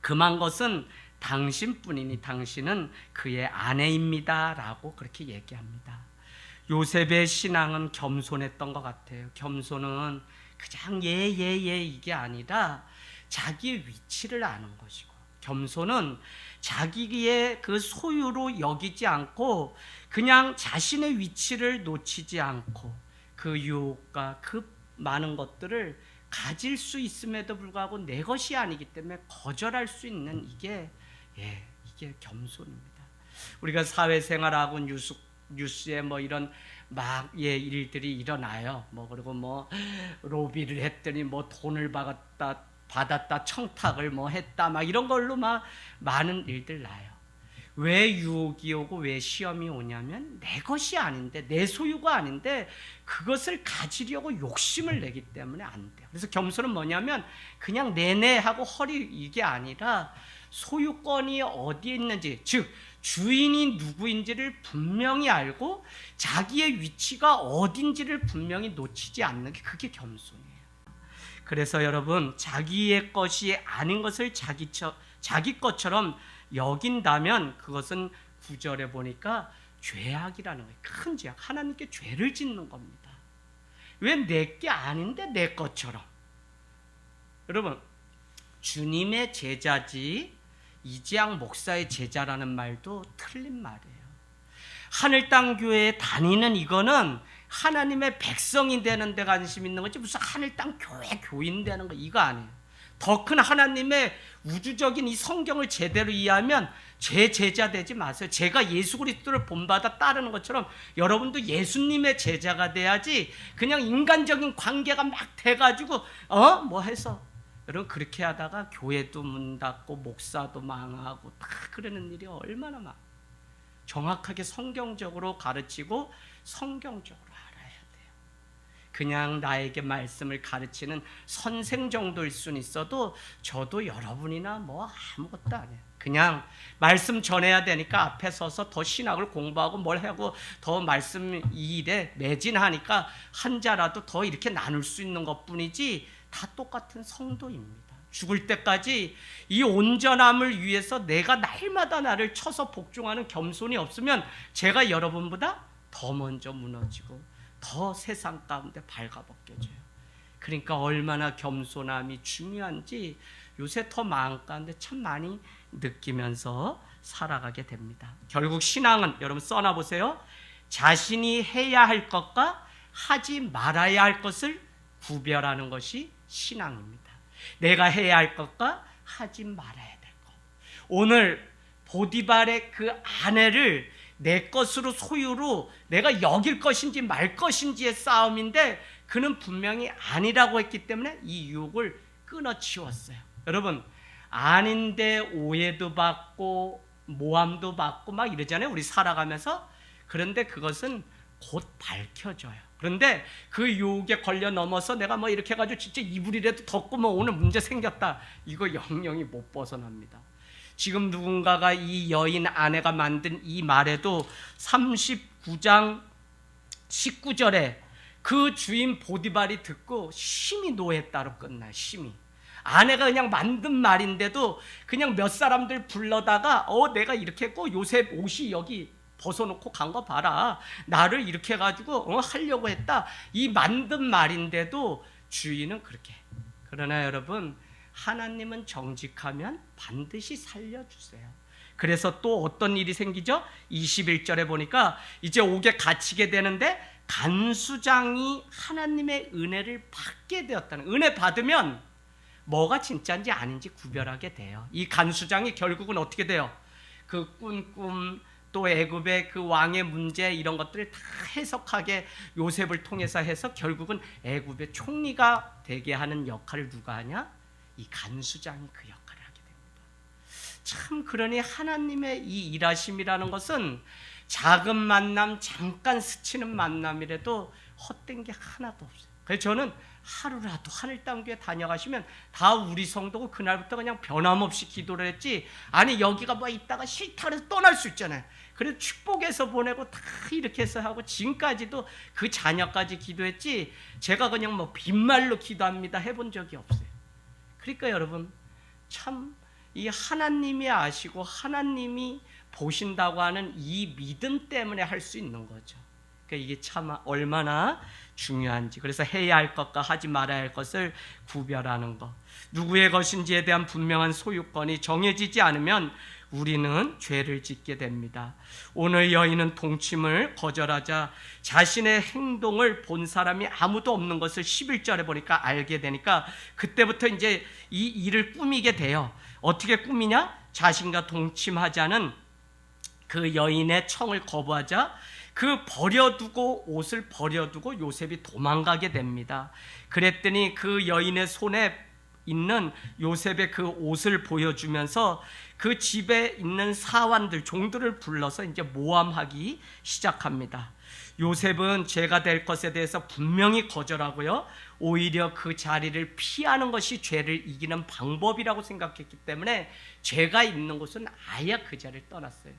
금한 것은 당신뿐이니 당신은 그의 아내입니다 라고 그렇게 얘기합니다. 요셉의 신앙은 겸손했던 것 같아요. 겸손은 그냥 예 이게 아니라 자기의 위치를 아는 것이고, 겸손은 자기의 그 소유로 여기지 않고 그냥 자신의 위치를 놓치지 않고 그 유혹과 그 많은 것들을 가질 수 있음에도 불구하고 내 것이 아니기 때문에 거절할 수 있는 이게 겸손입니다. 우리가 사회생활하고 뉴스에 뭐 이런 막 일들이 일어나요. 뭐 그리고 뭐 로비를 했더니 뭐 돈을 받았다 청탁을 뭐 했다 막 이런 걸로 막 많은 일들 나요. 왜 유혹이 오고 왜 시험이 오냐면 내 것이 아닌데, 내 소유가 아닌데 그것을 가지려고 욕심을 내기 때문에 안 돼요. 그래서 겸손은 뭐냐면 그냥 내내 하고 허리 이게 아니라 소유권이 어디에 있는지, 즉 주인이 누구인지를 분명히 알고 자기의 위치가 어딘지를 분명히 놓치지 않는 게, 그게 겸손이에요. 그래서 여러분, 자기의 것이 아닌 것을 자기 것처럼 여긴다면 그것은 9절에 보니까 죄악이라는 거예요. 큰 죄악. 하나님께 죄를 짓는 겁니다. 왜 내 게 아닌데 내 것처럼. 여러분, 주님의 제자지 이재학 목사의 제자라는 말도 틀린 말이에요. 하늘땅교회에 다니는 이거는 하나님의 백성이 되는 데 관심 있는 거지, 무슨 하늘땅교회 교인 되는 거 이거 아니에요. 더 큰 하나님의 우주적인 이 성경을 제대로 이해하면 제 제자 되지 마세요. 제가 예수 그리스도를 본받아 따르는 것처럼 여러분도 예수님의 제자가 돼야지, 그냥 인간적인 관계가 막 돼가지고 뭐 해서 여러분 그렇게 하다가 교회도 문 닫고 목사도 망하고 다 그러는 일이 얼마나 많아. 정확하게 성경적으로 가르치고 성경적으로 알아야 돼요. 그냥 나에게 말씀을 가르치는 선생 정도일 수는 있어도 저도 여러분이나 뭐 아무것도 아니에요. 그냥 말씀 전해야 되니까 앞에 서서 더 신학을 공부하고 뭘 하고 더 말씀 이 일에 매진하니까 한 자라도 더 이렇게 나눌 수 있는 것뿐이지 다 똑같은 성도입니다. 죽을 때까지 이 온전함을 위해서 내가 날마다 나를 쳐서 복종하는 겸손이 없으면 제가 여러분보다 더 먼저 무너지고 더 세상 가운데 발가벗겨져요. 그러니까 얼마나 겸손함이 중요한지 요새 더 마음 가운데 참 많이 느끼면서 살아가게 됩니다. 결국 신앙은 여러분 써놔보세요. 자신이 해야 할 것과 하지 말아야 할 것을 구별하는 것이 신앙입니다. 내가 해야 할 것과 하지 말아야 될 것. 오늘 보디발의 그 아내를 내 것으로 소유로 내가 여길 것인지 말 것인지의 싸움인데 그는 분명히 아니라고 했기 때문에 이 유혹을 끊어치웠어요. 여러분, 아닌데 오해도 받고 모함도 받고 막 이러잖아요, 우리 살아가면서. 그런데 그것은 곧 밝혀져요. 그런데 그 유혹에 걸려 넘어서 내가 뭐 이렇게 해가지고 진짜 이불이라도 덮고 뭐 오늘 문제 생겼다, 이거 영영이 못 벗어납니다. 지금 누군가가 이 여인 아내가 만든 이 말에도 39장 19절에 그 주인 보디발이 듣고 심히 노했다로 끝나요. 심히. 아내가 그냥 만든 말인데도 그냥 몇 사람들 불러다가 내가 이렇게 했고 요셉 옷이 여기 벗어놓고 간 거 봐라, 나를 이렇게 해가지고 하려고 했다, 이 만든 말인데도 주인은 그렇게. 그러나 여러분, 하나님은 정직하면 반드시 살려주세요. 그래서 또 어떤 일이 생기죠? 21절에 보니까 이제 옥에 갇히게 되는데 간수장이 하나님의 은혜를 받게 되었다는, 은혜 받으면 뭐가 진짜인지 아닌지 구별하게 돼요. 이 간수장이 결국은 어떻게 돼요? 그 꿈 또 애굽의 그 왕의 문제 이런 것들을 다 해석하게 요셉을 통해서 해서 결국은 애굽의 총리가 되게 하는 역할을 누가 하냐? 이 간수장이 그 역할을 하게 됩니다. 참, 그러니 하나님의 이 일하심이라는 것은 작은 만남, 잠깐 스치는 만남이라도 헛된 게 하나도 없어요. 그래서 저는 하루라도 하늘땅교회 다녀가시면 다 우리 성도고 그날부터 그냥 변함없이 기도를 했지, 아니 여기가 뭐 있다가 싫다 그래서 떠날 수 있잖아요. 그래서 축복해서 보내고 다 이렇게 해서 하고 지금까지도 그 자녀까지 기도했지, 제가 그냥 뭐 빈말로 기도합니다 해본 적이 없어요. 그러니까 여러분, 참 이 하나님이 아시고 하나님이 보신다고 하는 이 믿음 때문에 할 수 있는 거죠. 그러니까 이게 참 얼마나 중요한지. 그래서 해야 할 것과 하지 말아야 할 것을 구별하는 것. 누구의 것인지에 대한 분명한 소유권이 정해지지 않으면 우리는 죄를 짓게 됩니다. 오늘 여인은 동침을 거절하자 자신의 행동을 본 사람이 아무도 없는 것을 11절에 보니까 알게 되니까 그때부터 이제 이 일을 꾸미게 돼요. 어떻게 꾸미냐? 자신과 동침하자는 그 여인의 청을 거부하자 옷을 버려두고 요셉이 도망가게 됩니다. 그랬더니 그 여인의 손에 있는 요셉의 그 옷을 보여주면서 그 집에 있는 사환들, 종들을 불러서 이제 모함하기 시작합니다. 요셉은 죄가 될 것에 대해서 분명히 거절하고요. 오히려 그 자리를 피하는 것이 죄를 이기는 방법이라고 생각했기 때문에 죄가 있는 곳은 아예 그 자리를 떠났어요.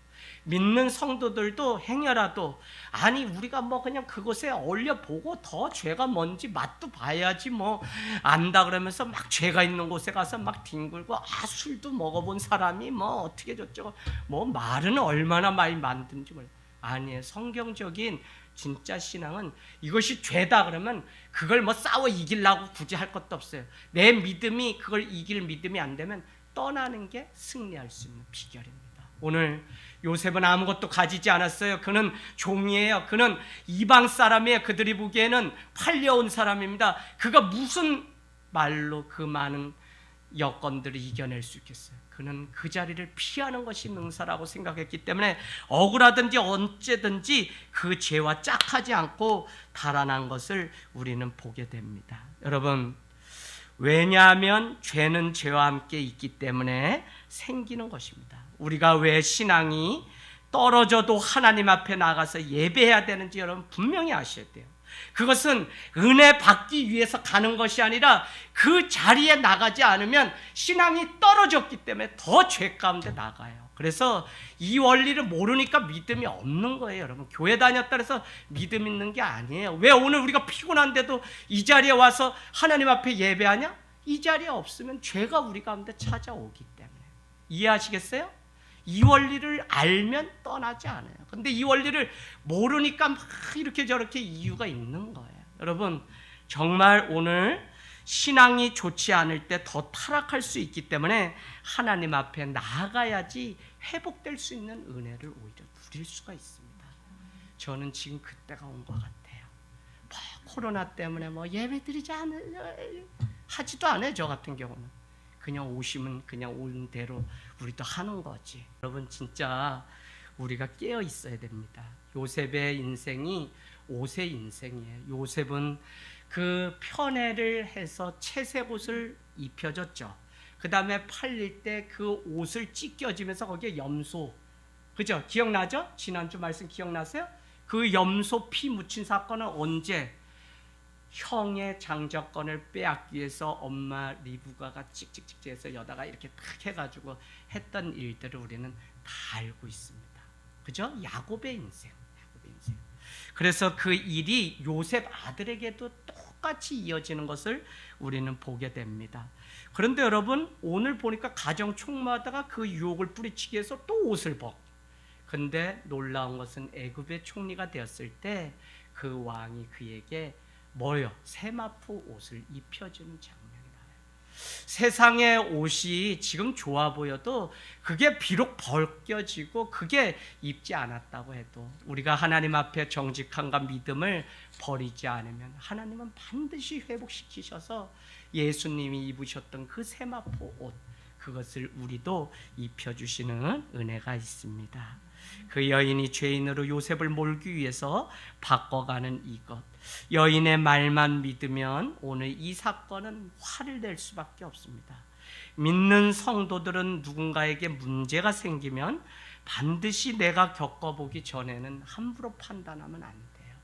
믿는 성도들도 행여라도 아니 우리가 뭐 그냥 그곳에 올려보고 더 죄가 뭔지 맛도 봐야지 뭐 안다 그러면서 막 죄가 있는 곳에 가서 막 뒹굴고 술도 먹어본 사람이 뭐 어떻게 저쩌고 뭐 말은 얼마나 많이 만든지 몰라요. 아니에요. 성경적인 진짜 신앙은 이것이 죄다 그러면 그걸 뭐 싸워 이기려고 굳이 할 것도 없어요. 내 믿음이 그걸 이길 믿음이 안 되면 떠나는 게 승리할 수 있는 비결입니다. 오늘 요셉은 아무것도 가지지 않았어요. 그는 종이에요. 그는 이방 사람이에요. 그들이 보기에는 팔려온 사람입니다. 그가 무슨 말로 그 많은 여건들을 이겨낼 수 있겠어요. 그는 그 자리를 피하는 것이 능사라고 생각했기 때문에 억울하든지 언제든지 그 죄와 짝하지 않고 달아난 것을 우리는 보게 됩니다. 여러분, 왜냐하면 죄는 죄와 함께 있기 때문에 생기는 것입니다. 우리가 왜 신앙이 떨어져도 하나님 앞에 나가서 예배해야 되는지 여러분 분명히 아셔야 돼요. 그것은 은혜 받기 위해서 가는 것이 아니라 그 자리에 나가지 않으면 신앙이 떨어졌기 때문에 더 죄 가운데 나가요. 그래서 이 원리를 모르니까 믿음이 없는 거예요. 여러분, 교회 다녔다 해서 믿음 있는 게 아니에요. 왜 오늘 우리가 피곤한데도 이 자리에 와서 하나님 앞에 예배하냐? 이 자리에 없으면 죄가 우리 가운데 찾아오기 때문에. 이해하시겠어요? 이 원리를 알면 떠나지 않아요. 근데 이 원리를 모르니까 막 이렇게 저렇게 이유가 있는 거예요. 여러분, 정말 오늘 신앙이 좋지 않을 때 더 타락할 수 있기 때문에 하나님 앞에 나아가야지 회복될 수 있는 은혜를 오히려 누릴 수가 있습니다. 저는 지금 그때가 온 것 같아요. 뭐 코로나 때문에 뭐 예배드리지 하지도 않아요. 저 같은 경우는. 그냥 오시면 그냥 온 대로 우리도 하는 거지. 여러분, 진짜 우리가 깨어 있어야 됩니다. 요셉의 인생이 옷의 인생이에요. 요셉은 그 편애를 해서 채색 옷을 입혀줬죠. 그 다음에 팔릴 때 그 옷을 찢겨지면서 거기에 염소, 그죠? 기억나죠? 지난주 말씀 기억나세요? 그 염소 피 묻힌 사건은 언제? 형의 장자권을 빼앗기 위해서 엄마 리브가가 찍찍찍해서 여다가 이렇게 탁 해가지고 했던 일들을 우리는 다 알고 있습니다. 그죠? 야곱의 인생. 그래서 그 일이 요셉 아들에게도 똑같이 이어지는 것을 우리는 보게 됩니다. 그런데 여러분, 오늘 보니까 가정 총무하다가 그 유혹을 뿌리치기 위해서 또 옷을 벗고, 근데 놀라운 것은 애굽의 총리가 되었을 때 그 왕이 그에게 뭐요? 세마포 옷을 입혀주는 장면이 나와요. 세상의 옷이 지금 좋아 보여도 그게 비록 벗겨지고 그게 입지 않았다고 해도 우리가 하나님 앞에 정직함과 믿음을 버리지 않으면 하나님은 반드시 회복시키셔서 예수님이 입으셨던 그 세마포 옷, 그것을 우리도 입혀주시는 은혜가 있습니다. 그 여인이 죄인으로 요셉을 몰기 위해서 바꿔가는 이것, 여인의 말만 믿으면 오늘 이 사건은 화를 낼 수밖에 없습니다. 믿는 성도들은 누군가에게 문제가 생기면 반드시 내가 겪어보기 전에는 함부로 판단하면 안 돼요.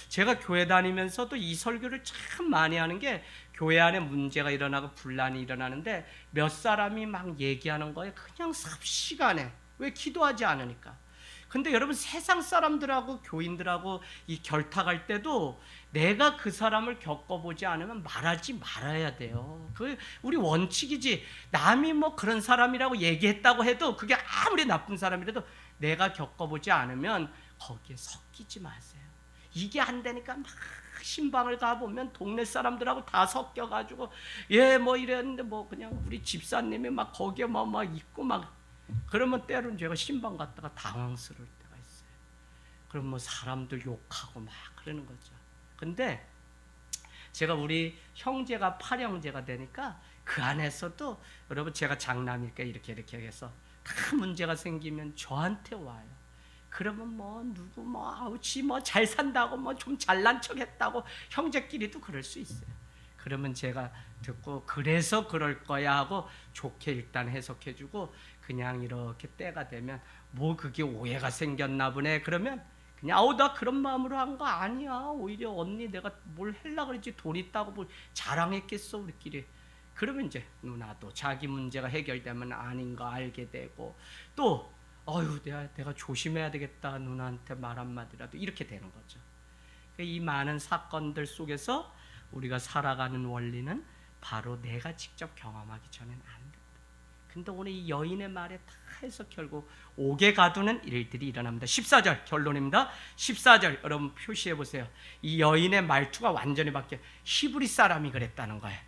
제가 교회 다니면서도 이 설교를 참 많이 하는 게, 교회 안에 문제가 일어나고 분란이 일어나는데 몇 사람이 막 얘기하는 거에 그냥 삽시간에, 왜? 기도하지 않으니까. 근데 여러분, 세상 사람들하고 교인들하고 이 결탁할 때도 내가 그 사람을 겪어보지 않으면 말하지 말아야 돼요. 그 우리 원칙이지. 남이 뭐 그런 사람이라고 얘기했다고 해도 그게 아무리 나쁜 사람이라도 내가 겪어보지 않으면 거기에 섞이지 마세요. 이게 안 되니까 막 신방을 가보면 동네 사람들하고 다 섞여가지고 예 뭐 이랬는데 뭐 그냥 우리 집사님이 막 거기에 막 있고 막 그러면 때로는 제가 신방 갔다가 당황스러울 때가 있어요. 그럼 뭐 사람들 욕하고 막 그러는 거죠. 근데 제가 우리 형제가 8형제가 되니까 그 안에서도 여러분 제가 장남이니까 이렇게 해서 다 문제가 생기면 저한테 와요. 그러면 뭐 누구 뭐 아우치 뭐 잘 산다고 뭐 좀 잘난 척했다고 형제끼리도 그럴 수 있어요. 그러면 제가 듣고 그래서 그럴 거야 하고 좋게 일단 해석해주고 그냥 이렇게 때가 되면 뭐 그게 오해가 생겼나 보네 그러면 그냥 아우 나 그런 마음으로 한 거 아니야. 오히려 언니 내가 뭘 하려고 그랬지 돈 있다고 뭘 자랑했겠어 우리끼리. 그러면 이제 누나도 자기 문제가 해결되면 아닌 거 알게 되고 또 어휴 내가 조심해야 되겠다 누나한테 말 한마디라도 이렇게 되는 거죠. 이 많은 사건들 속에서 우리가 살아가는 원리는 바로 내가 직접 경험하기 전에는 안 된다. 근데 오늘 이 여인의 말에 다 해서 결국 옥에 가두는 일들이 일어납니다. 14절 결론입니다. 14절 여러분 표시해 보세요. 이 여인의 말투가 완전히 바뀌어요. 히브리 사람이 그랬다는 거예요.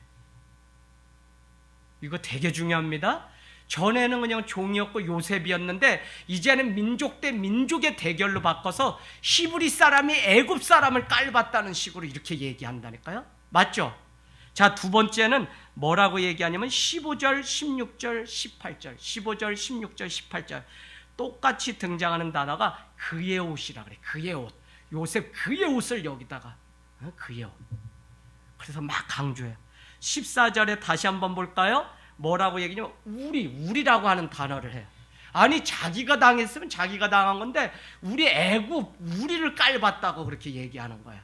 이거 되게 중요합니다. 전에는 그냥 종이었고 요셉이었는데 이제는 민족 대 민족의 대결로 바꿔서 히브리 사람이 애굽 사람을 깔봤다는 식으로 이렇게 얘기한다니까요. 맞죠? 자, 두 번째는 뭐라고 얘기하냐면 15절, 16절, 18절 15절, 16절, 18절 똑같이 등장하는 단어가 그의 옷이라 그래. 그의 옷. 요셉 그의 옷을 여기다가 그의 옷. 그래서 막 강조해요. 14절에 다시 한번 볼까요? 뭐라고 얘기냐면 우리라고 하는 단어를 해요. 아니 자기가 당했으면 자기가 당한 건데 우리 애굽 우리를 깔봤다고 그렇게 얘기하는 거예요.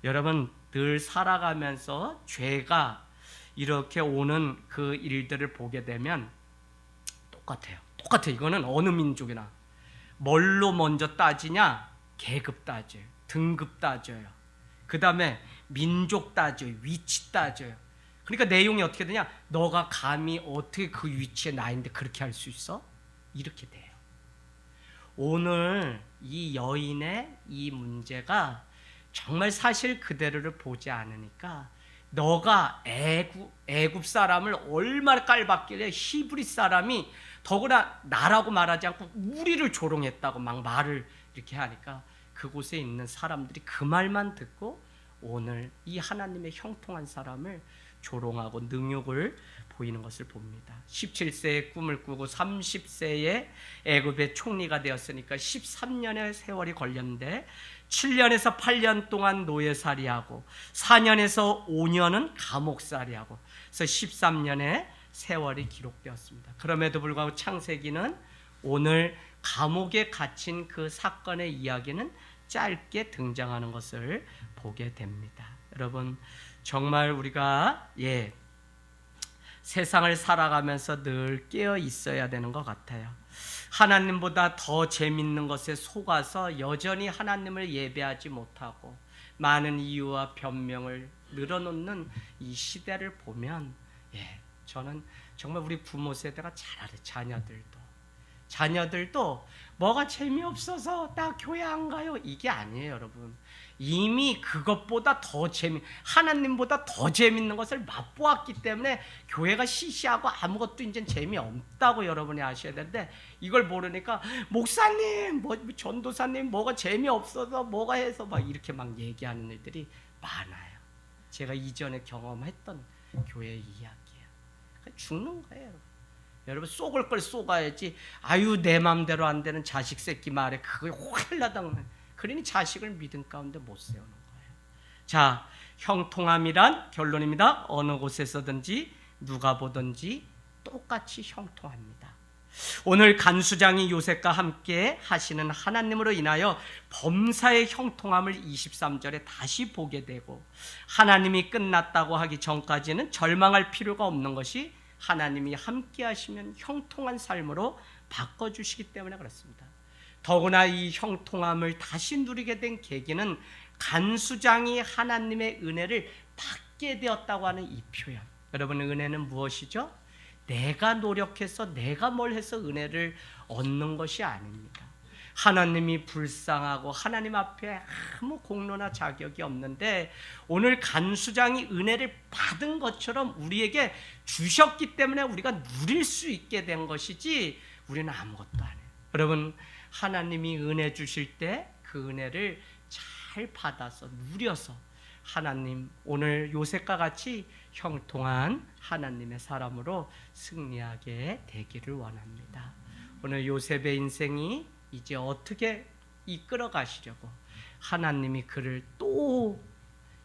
여러분 늘 살아가면서 죄가 이렇게 오는 그 일들을 보게 되면 똑같아요. 이거는 어느 민족이나 뭘로 먼저 따지냐? 계급 따져요. 등급 따져요. 그 다음에 민족 따져요. 위치 따져요. 그러니까 내용이 어떻게 되냐? 너가 감히 어떻게 그 위치에 나 있는데 그렇게 할 수 있어? 이렇게 돼요. 오늘 이 여인의 이 문제가 정말 사실 그대로를 보지 않으니까 너가 애굽 사람을 얼마나 깔봤길래 히브리 사람이 더구나 나라고 말하지 않고 우리를 조롱했다고 막 말을 이렇게 하니까 그곳에 있는 사람들이 그 말만 듣고 오늘 이 하나님의 형통한 사람을 조롱하고 능욕을 보이는 것을 봅니다. 17세에 꿈을 꾸고 30세에 애굽의 총리가 되었으니까 13년의 세월이 걸렸는데 7년에서 8년 동안 노예살이하고 4년에서 5년은 감옥살이하고 그래서 13년의 세월이 기록되었습니다. 그럼에도 불구하고 창세기는 오늘 감옥에 갇힌 그 사건의 이야기는 짧게 등장하는 것을 보게 됩니다. 여러분 정말 우리가 세상을 살아가면서 늘 깨어 있어야 되는 것 같아요. 하나님보다 더 재밌는 것에 속아서 여전히 하나님을 예배하지 못하고 많은 이유와 변명을 늘어놓는 이 시대를 보면 저는 정말 우리 부모 세대가 잘 알아요. 자녀들도 뭐가 재미없어서 나 교회 안 가요 이게 아니에요. 여러분 이미 그것보다 하나님보다 더 재밌는 것을 맛보았기 때문에 교회가 시시하고 아무것도 이제 재미없다고 여러분이 아셔야 되는데 이걸 모르니까 목사님 전도사님 뭐가 재미없어서 뭐가 해서 막 이렇게 막 얘기하는 일들이 많아요. 제가 이전에 경험했던 교회의 이야기예요. 죽는 거예요. 여러분 쏘글 걸 쏘가야지 아유 내 맘대로 안 되는 자식 새끼 말에 그거에 홀라당 그러니 자식을 믿음 가운데 못 세우는 거예요. 자, 형통함이란 결론입니다. 어느 곳에서든지 누가 보든지 똑같이 형통합니다. 오늘 간수장이 요셉과 함께 하시는 하나님으로 인하여 범사의 형통함을 23절에 다시 보게 되고 하나님이 끝났다고 하기 전까지는 절망할 필요가 없는 것이 하나님이 함께 하시면 형통한 삶으로 바꿔주시기 때문에 그렇습니다. 더구나 이 형통함을 다시 누리게 된 계기는 간수장이 하나님의 은혜를 받게 되었다고 하는 이 표현. 여러분 은혜는 무엇이죠? 내가 노력해서 내가 뭘 해서 은혜를 얻는 것이 아닙니다. 하나님이 불쌍하고 하나님 앞에 아무 공로나 자격이 없는데 오늘 간수장이 은혜를 받은 것처럼 우리에게 주셨기 때문에 우리가 누릴 수 있게 된 것이지 우리는 아무것도 안 해요. 여러분, 하나님이 은혜 주실 때 그 은혜를 잘 받아서 누려서 하나님, 오늘 요셉과 같이 형통한 하나님의 사람으로 승리하게 되기를 원합니다. 오늘 요셉의 인생이 이제 어떻게 이끌어 가시려고 하나님이 그를 또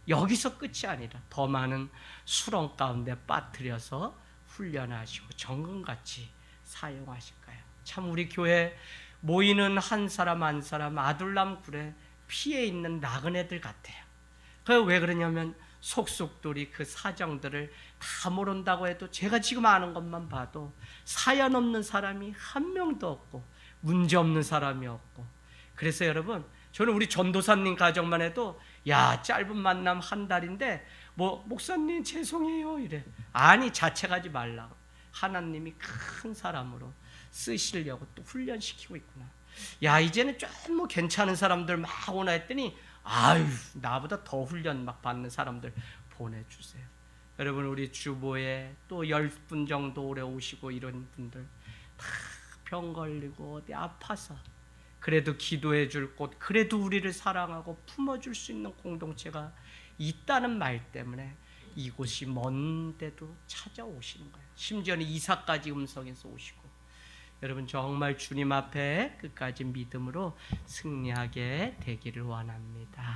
여기서 끝이 아니라 더 많은 수렁 가운데 빠뜨려서 훈련하시고 정금같이 사용하실까요? 참 우리 교회 모이는 한 사람 한 사람 아둘람 굴에 피해 있는 나그네들 같아요. 그 왜 그러냐면 속속들이 그 사정들을 다 모른다고 해도 제가 지금 아는 것만 봐도 사연 없는 사람이 한 명도 없고 문제 없는 사람이 없고, 그래서 여러분 저는 우리 전도사님 가정만 해도 야 짧은 만남 한 달인데 뭐 목사님 죄송해요 이래. 아니 자책하지 말라고. 하나님이 큰 사람으로 쓰시려고 또 훈련시키고 있구나. 야 이제는 좀 뭐 괜찮은 사람들 막 오나 했더니 아유 나보다 더 훈련 막 받는 사람들 보내주세요. 여러분 우리 주보에 또 10분 정도 오래 오시고 이런 분들 다 병 걸리고 어디 아파서 그래도 기도해 줄 곳, 그래도 우리를 사랑하고 품어줄 수 있는 공동체가 있다는 말 때문에 이곳이 먼데도 찾아오시는 거예요. 심지어는 이사까지 음성에서 오시고. 여러분 정말 주님 앞에 끝까지 믿음으로 승리하게 되기를 원합니다.